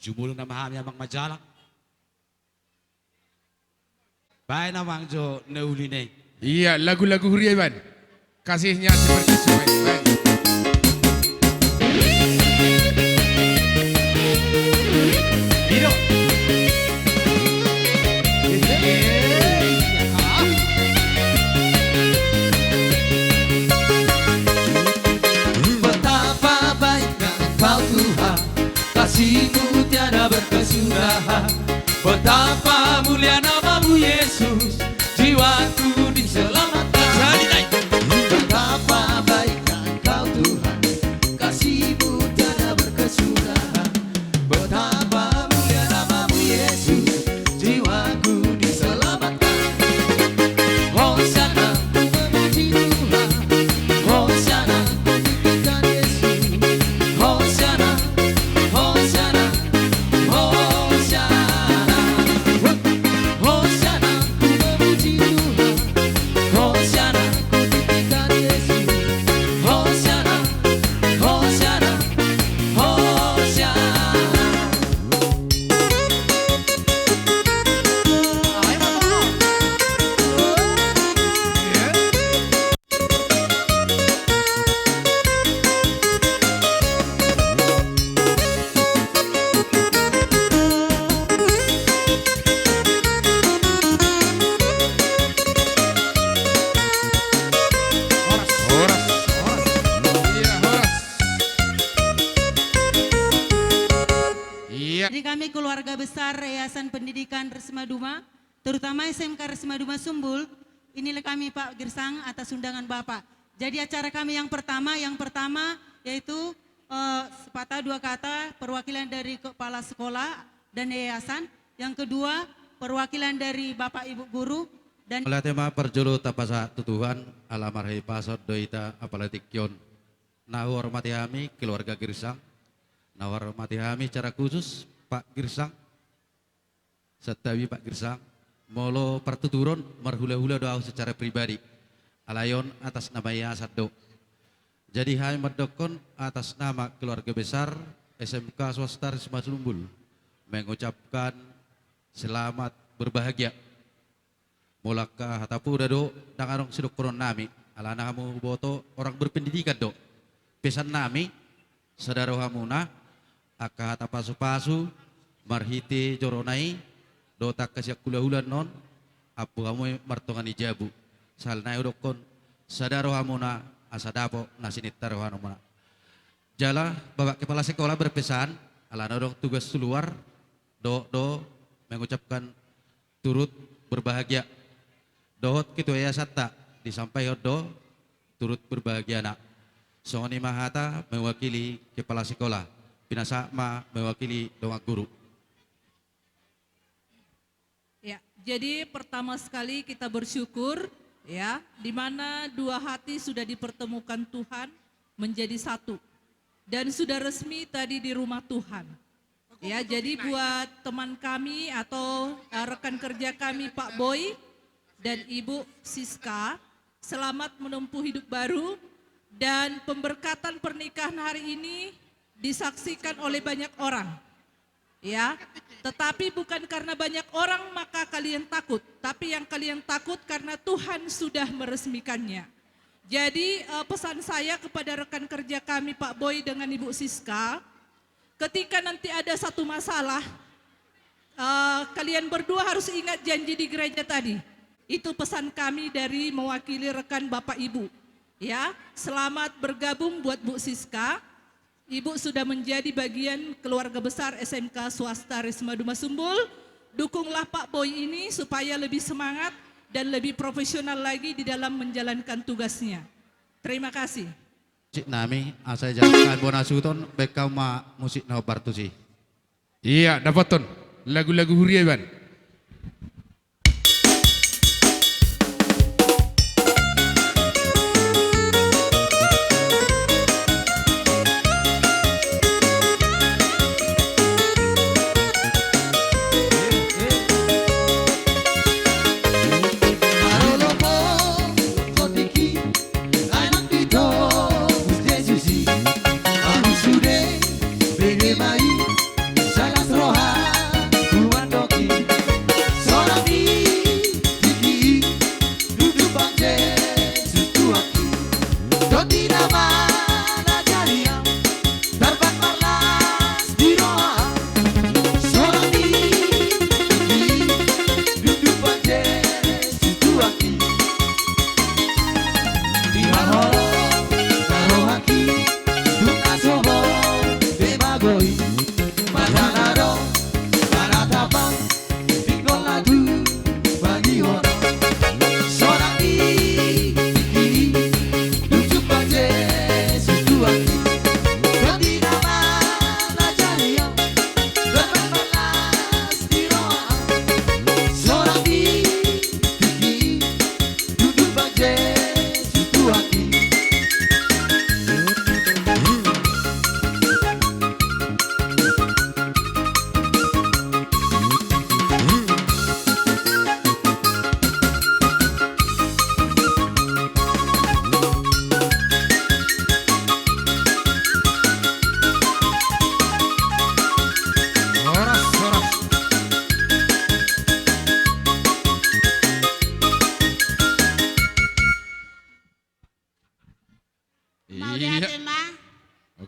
[SPEAKER 4] Jumulong na mahami amang majalak. Baik namang jo nauli na.
[SPEAKER 1] Iya, lagu-lagu Huria Iban. Kasihnya seperti sungai. Baik.
[SPEAKER 5] Hidup. Betapa baiknya Engkau Tuhan, kasih-Mu tiada berkesudahan. Betapa mulia nama-Mu Yesus, jiwaku diselamatkan. Betapa baiknya Engkau Tuhan, kasih-Mu tiada berkesudahan. Betapa mulia nama-Mu Yesus, jiwaku diselamatkan. Hosana memuji Tuhan, Hosana meninggikan Yesus,
[SPEAKER 1] Iya.
[SPEAKER 8] Jadi kami keluarga besar Yayasan Pendidikan Resma Duma, terutama SMK Resma Duma Sumbul, inilah kami Pak Girsang atas undangan Bapak. Jadi acara kami yang pertama yaitu sepatah dua kata perwakilan dari kepala sekolah dan yayasan. Yang kedua perwakilan dari Bapak Ibu guru dan
[SPEAKER 9] oleh tema perjulu tapasa tutuhan alamar pasot doita apalatikyon. Nah hormati kami keluarga Girsang. Nah hormati kami secara khusus Pak Girsang. Setawi Pak Girsang. Molo pertuturon marhula-hula doa secara pribadi. Alayon atas nama yayasan do. Jadi hai merdokon atas nama keluarga besar SMK Swasta Resma Sumbul mengucapkan selamat berbahagia. Mulaka hatapu dado dangarong sidok koron nami alana kamu boto orang berpendidikan do. Pesan nami sadaro hamuna aka hata pasu-pasu marhiti joronai dota kasyak hula-hulan non apu kamu martongan ijabu salna udokon sadaro hamuna asadapo nasinit taruhan hamuna. Jala Bapak Kepala Sekolah berpesan alana dong tugas keluar do mengucapkan turut berbahagia. Dohot kitu ya satta disampaikan do turut berbahagia nak. Songoni Mahata mewakili Kepala Sekolah, Pinasakma mewakili doa guru.
[SPEAKER 10] Ya, jadi pertama sekali kita bersyukur ya, di mana dua hati sudah dipertemukan Tuhan menjadi satu dan sudah resmi tadi di rumah Tuhan. Ya, jadi buat teman kami atau rekan kerja kami Pak Boy dan Ibu Siska, selamat menempuh hidup baru dan pemberkatan pernikahan hari ini disaksikan oleh banyak orang. Ya, tetapi bukan karena banyak orang maka kalian takut, tapi yang kalian takut karena Tuhan sudah meresmikannya. Jadi pesan saya kepada rekan kerja kami Pak Boy dengan Ibu Siska, ketika nanti ada satu masalah, kalian berdua harus ingat janji di gereja tadi. Itu pesan kami dari mewakili rekan Bapak Ibu. Ya, selamat bergabung buat Bu Siska. Ibu sudah menjadi bagian keluarga besar SMK Swasta Resma Duma Sumbul. Dukunglah Pak Boy ini supaya lebih semangat dan lebih profesional lagi di dalam menjalankan tugasnya. Terima kasih.
[SPEAKER 9] Cik nami asal jalan bonasuton bekau ma musik na partusi.
[SPEAKER 1] Iya, dapat ton. Lagu-lagu hurian.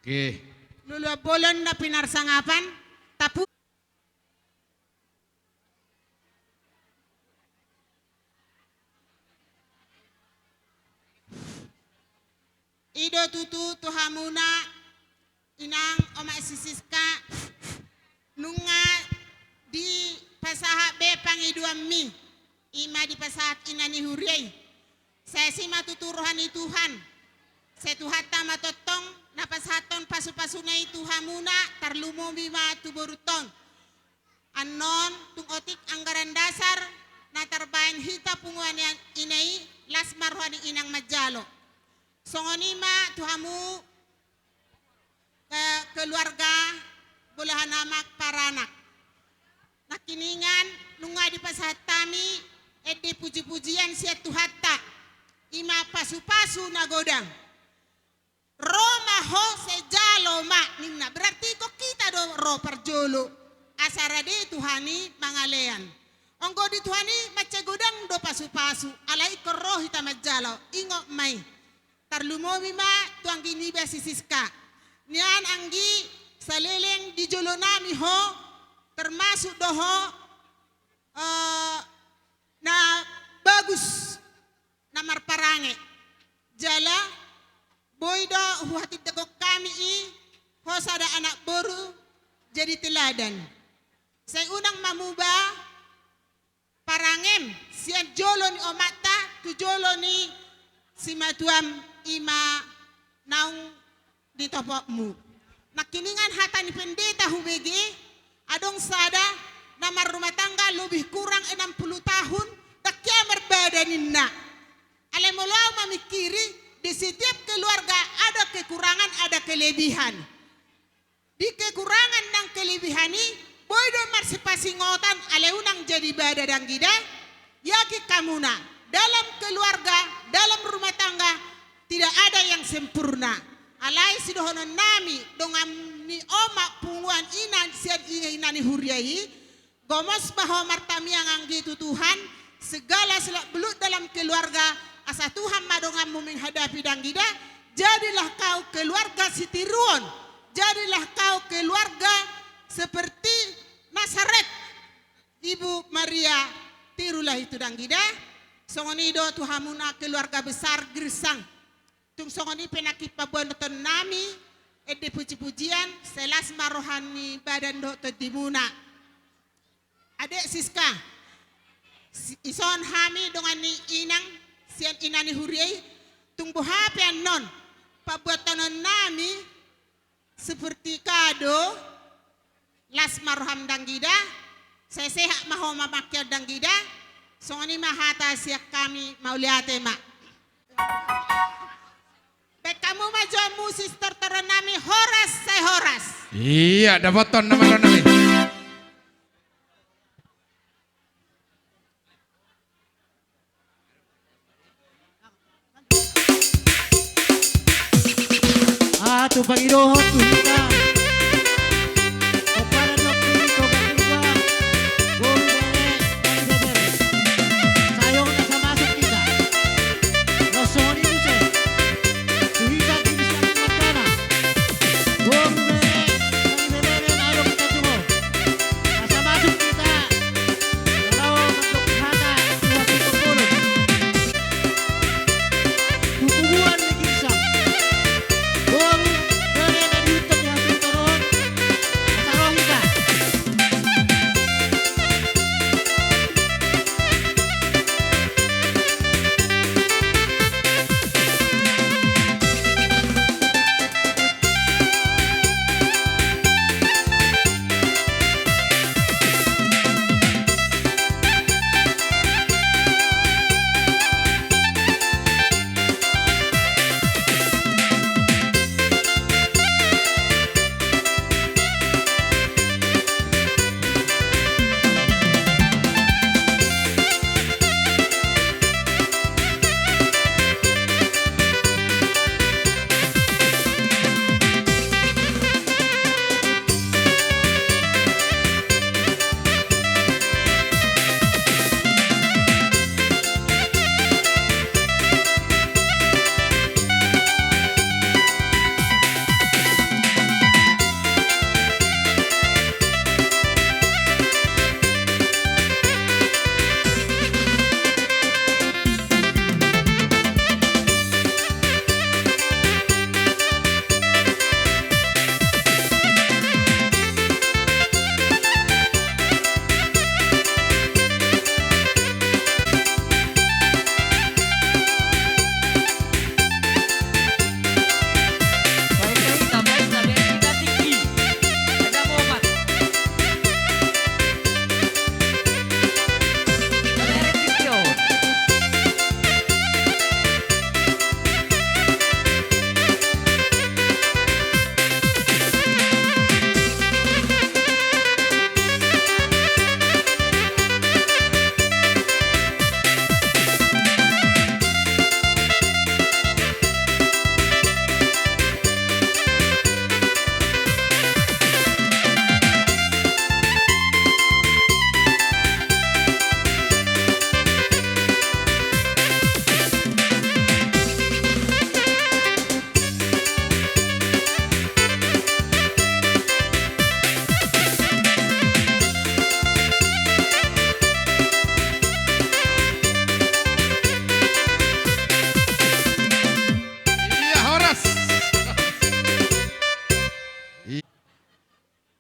[SPEAKER 1] Oke.
[SPEAKER 7] Lulu bolon na pinarsangapan, tapu. Ido tutu tuhamuna inang oma sisiska nunga
[SPEAKER 11] idua mi ima di pasat inani huriai saya sima tuturuhani Tuhan saya tuhata matotong napasaton pasu-pasunai Tuhamuna tarlumo bima tuburuton anon tung otik anggaran dasar natarbayan hita punguan yang inai las marhuani inang majalo songonima Tuhamu keluarga bolahan amak paranak nakiningan nunga di pasatami edi puji-pujian sia tuhata ima pasu-pasu nagodang Roma ho sejalo mak ningna berarti kok kita do ro perjolo asara de Tuhani mangalean onggo di Tuhani macegodang do pasu-pasu alai koroh hita majalo ingo mai tarlumomi ma tuang gini basisiska nian anggi saleleng di jolonami ho termasuk doho na bagus namar parange jala boydo huhati tegok kami hosada anak baru jadi teladan saya unang mamuba parangem sian jolo ni omata tu jolo ni simatuam ima naung di topokmu nakiningan hatani pendeta hubegi adong sada namar rumah tangga lebih kurang 60 tahun tak kiamar badaninna alemolaw mamikiri di setiap keluarga ada kekurangan, ada kelebihan. Di kekurangan dan kelebihan ini, boydo marsipasingotan aleunang jadi badadang gida, yaki kamuna. Dalam keluarga, dalam rumah tangga, tidak ada yang sempurna. Alai sidohonon nami, dongam ni omak punguan inan siad inani huriai, gomos bahwa martamiang anggitu Tuhan, segala selak belut dalam keluarga, asa Tuhan madongamu menghadapi danggida, jadilah kau keluarga Sitiruon, jadilah kau keluarga seperti Nasaret, Ibu Maria tirulah itu danggida, songonido Tuhamuna keluarga besar Girsang, tung songoni penakit pabuanoton nami, ede puji-pujian, selas marohani badan do tedimuna. Adek Siska, ison hami dengan ni inang, sian inani huriai tunggu hape non pabuatonon nami seperti kado las marham danggida saya sehat maho mamakyad danggida songoni mahata siak kami mauliate mak baik kamu maju musis tertera nami horas saya horas
[SPEAKER 1] iya dapat ton nama nami
[SPEAKER 6] Tu pangidohon tu hita. Para dok ko bagiwa. Bere. Sayong na sa masuk kita. Rosoni nuse. Tu hita bisa matana. Bere ayo kita tumo. Asa masuk kita. Kalau untuk hata tuh pengurus. Tubuhan lagi bisa.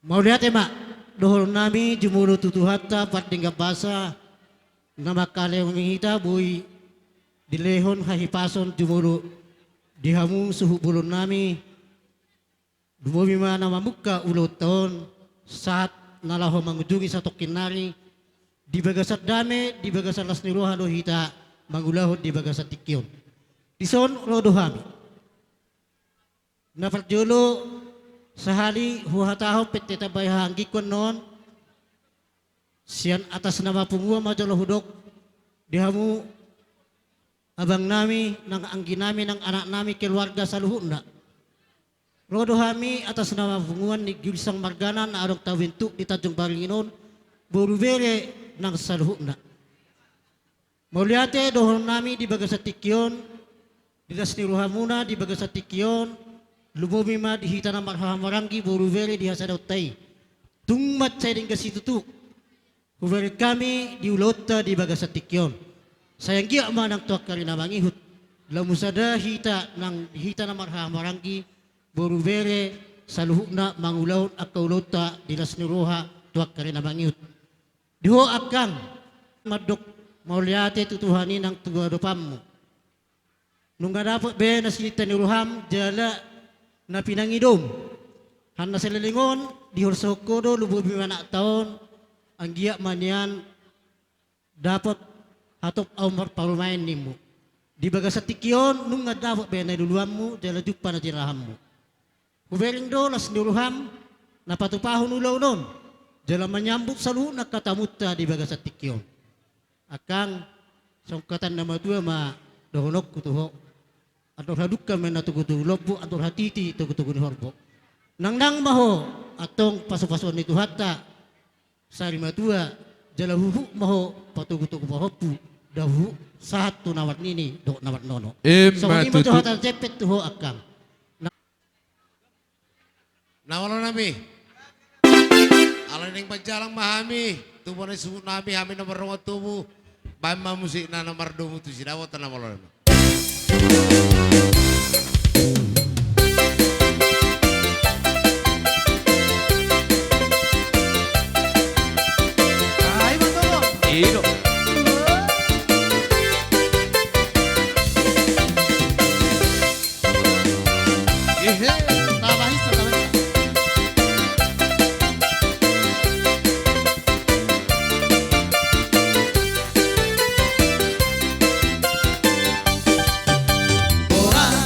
[SPEAKER 6] Mau lihat ya mak, dohol nami jumuro tutuhata patingga basa nama kalian mengita boy dilehon hahipason jumuro dihamung suhu bulun nami dumomi mana mamuka uloton saat nalaho mangujungi satu kinari di bagasat dame di bagasat lasniruhan dohita mangulahot di bagasat tikyon dison rodohami nafal jolo sahali huhataho pete tabay hanggi kon non sian atas nama pungua majolo hudok dihamu abang nami nang anggi nami nang anak nami keluarga saluhuna rodo hami atas nama punguan ni Girsang Margana na arok tawintuk di Tanjung Baringinon borubere nang saluhuna mauliate dohol nami di bagasat tikyon di dasniruhamuna di bagasat tikyon lumomi ma di hita na marhamaranggi boruvere di hasadaw tay tungmat sa ding kasitutuk huvere kami di ulota di bagasat tikyon sayang gia ma nang tuak kari na mangihut lamusada hita na marhamaranggi boruvere saluhukna mangulahon at kaulota di lasniruha tuak kari na mangihut diho akang madok mauliate tutuhani ng tugadopam mo nung dapat be na sinita ni Ruham jala na pinangidom han na sililingon di horsokodo lububi manak taon ang giya man yan dapat hatop aumar parumain nimo di bagasat tikyon nung nga dapat be na luluam mo jala jupa na tiraham mo huvering do las ni Ruham na patupahon ulaw nun jala manyambut sa luho nagkatamutta di bagasat tikyon akang sangkatan na madua ma dohonok kutuho ator hadukka men atugutu lobo ator hatiti tugutugu ni horbo nang maho atong paso-paso ni tuhata sari matua jala huhu maho patugutugu mahopu dahu sahat tu nawat nini do nawat nono so ni tuhata cepet tuho akang
[SPEAKER 12] nawalo nami ala ning panjalang mahami tubo ni suhu nami hami nomor rongo tubu bama musik na nomor domu tu sidawat na nawalo nami
[SPEAKER 5] Orang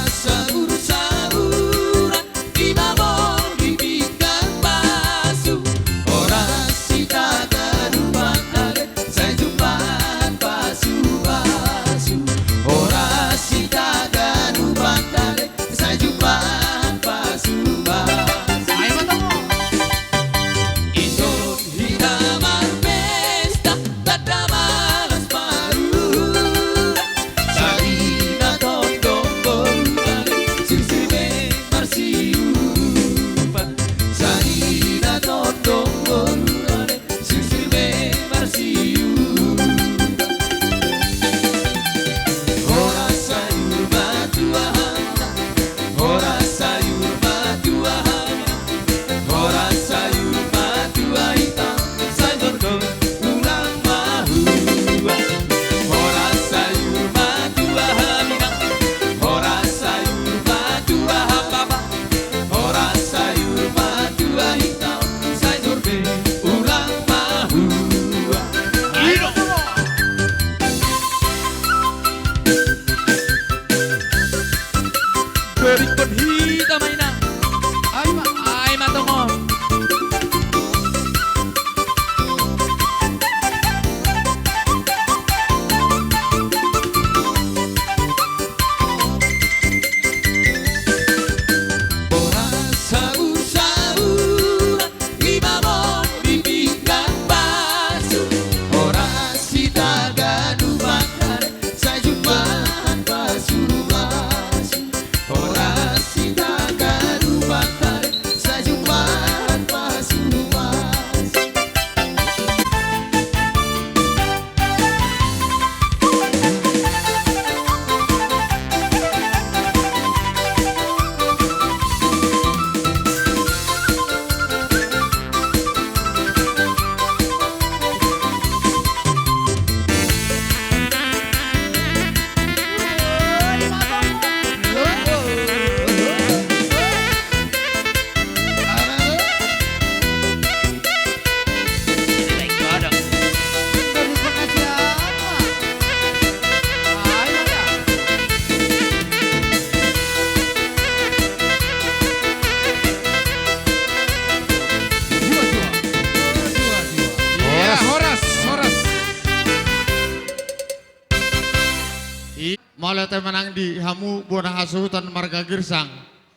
[SPEAKER 13] Malah menang di hamu bona hasutan marga girsang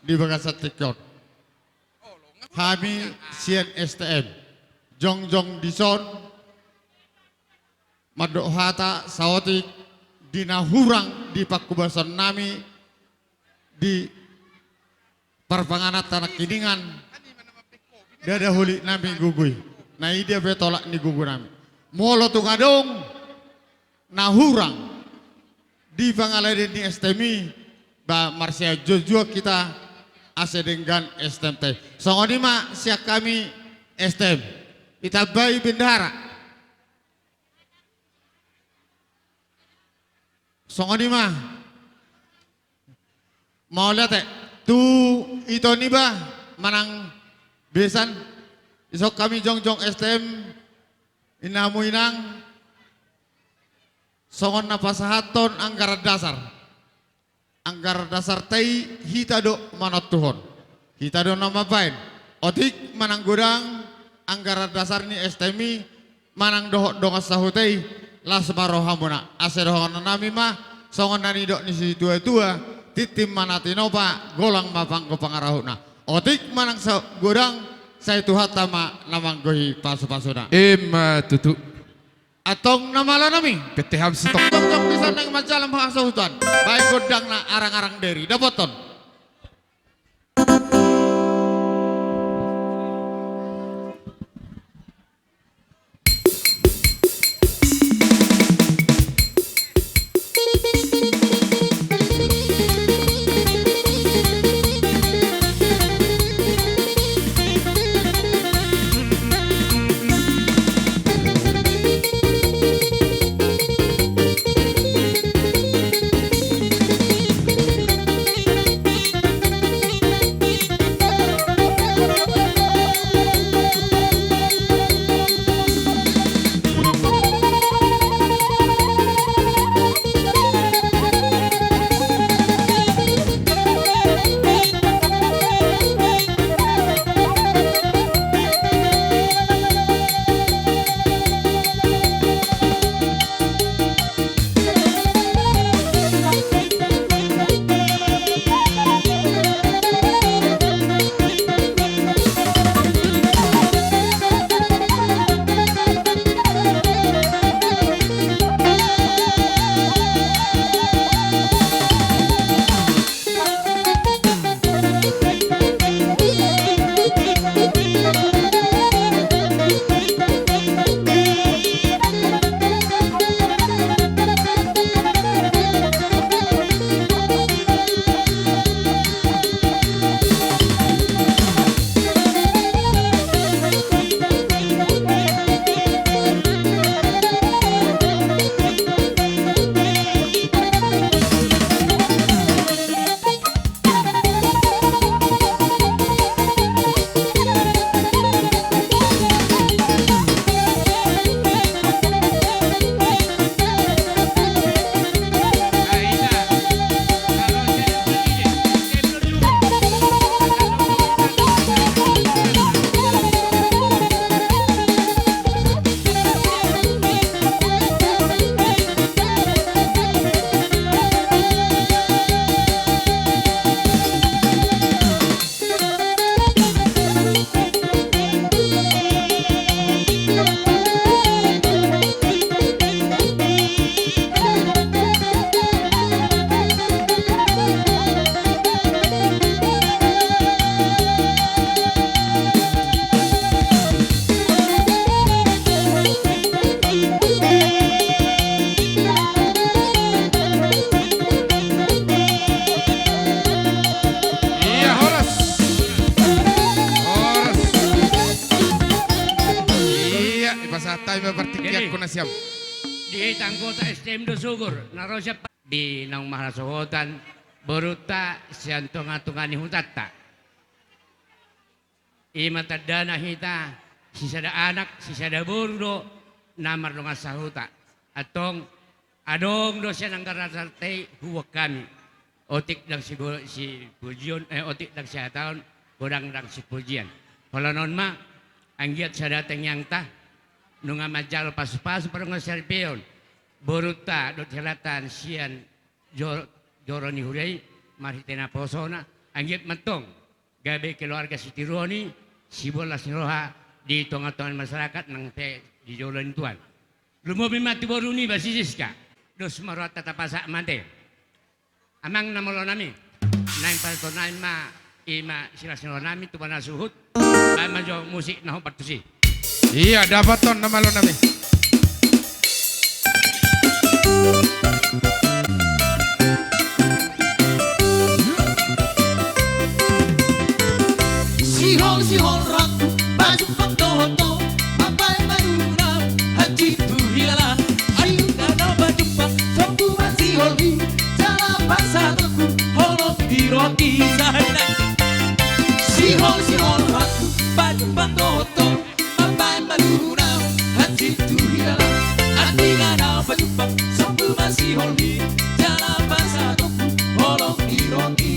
[SPEAKER 13] di Bagasat Tikyon. Kami sien STM. Jong dison madok hata sawatik dinahurang di pakubasan nami di parpanganat tanah kiningan dada huli nami gugui. Nah dia betolak ni gugu nami. Molo tungadong nahurang di pangaladen ni STMI ba Marsia Jojo kita ase dengan STM teh. Songonima siak kami STM. Itabai bendara. Songonima. Mau lihat tu itu nih bah manang besan. Isok kami jong STM inamu inang. Songon napasahaton anggaran dasar. Anggaran dasar tei hita do manot tuhon. Hita do nama bain. Otik manang gudang anggaran dasar ni STMI manang dohok dongas sahutei las marohamuna. Ase dohon nami mah songon nani dok ni si tua titim manatinoba golang mapang ko pangarahuna. Otik manang sa gudang saya tuhatama namang gohi pasu-pasuna.
[SPEAKER 1] Tutu.
[SPEAKER 13] Atong namala nami.
[SPEAKER 1] Peteham stok.
[SPEAKER 13] Tong bisa nang majalah bahasa hutan. Baik godang na arang-arang deri. Dapoton.
[SPEAKER 1] Siam.
[SPEAKER 14] Di tangkota STM do sugur narosya di nang maharasohotan beruta siantunga-tungani hutata. Imata dana hita sisada anak sisada burdo namar dong sahuta atong adong do siya nang karasarte huwag kami otik dang si pujian otik dang siya taon kurang dang si pujian. Kalau non ma anggiat sa datang yang ta nunga majal pas-pas para nga serpion. Boruta do hilatan siyan joroni hurai marhitena posona anggit mentong gabe keluarga si Tironi si bola siroha di tengah-tengah masyarakat nang te di jolan tuan lumo mati boruni basisiska dos marata tapasa mate amang namolo nami naim palto naim ma ima sila nami tu bana suhut ba majo musik naho patusi
[SPEAKER 1] Iya, dapaton nama lo nami.
[SPEAKER 5] Sihol raku baju pantoto papai maruna haji tu hilala ayu kada baju pak soku masihol di jala pasatoku holok di roti sana Sihol raku baju pantoto papai maruna haji tu hilala ati kada baju pak soku masihol di jala pasatoku holok di roti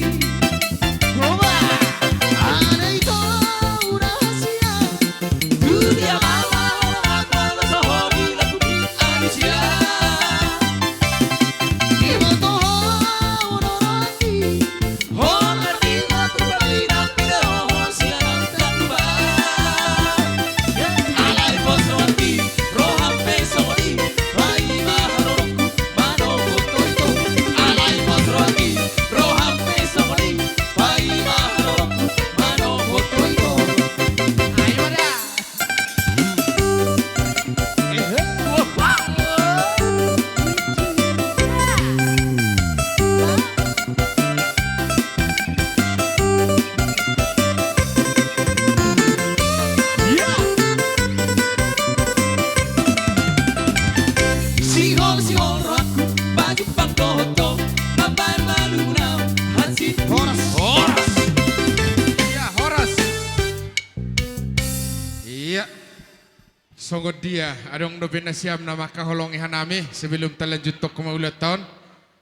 [SPEAKER 1] Songod dia, adong do penasiam nama kaholongi hanami sebelum terlanjut tok kemaulat tahun.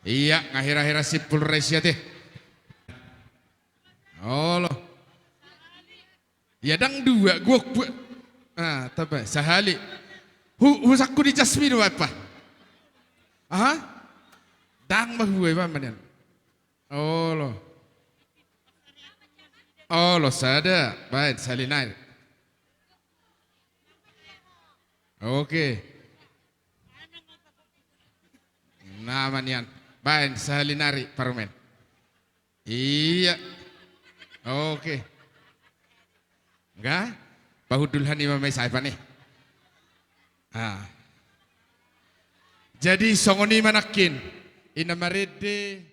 [SPEAKER 1] Iya, ngahir-akhir sipul raisya teh. Oh loh. Ya dang dua, gua tapi sahali. Husakku di jasmi do apa? Aha? Dang bahuwe pamanen. Oh loh. Oh loh sada, baik salinai. Oke. Namanya baik salinari parmen. Iya. Oke. Enggak? Bahudulhan imam saipan nih. Jadi songoni manakin inamarede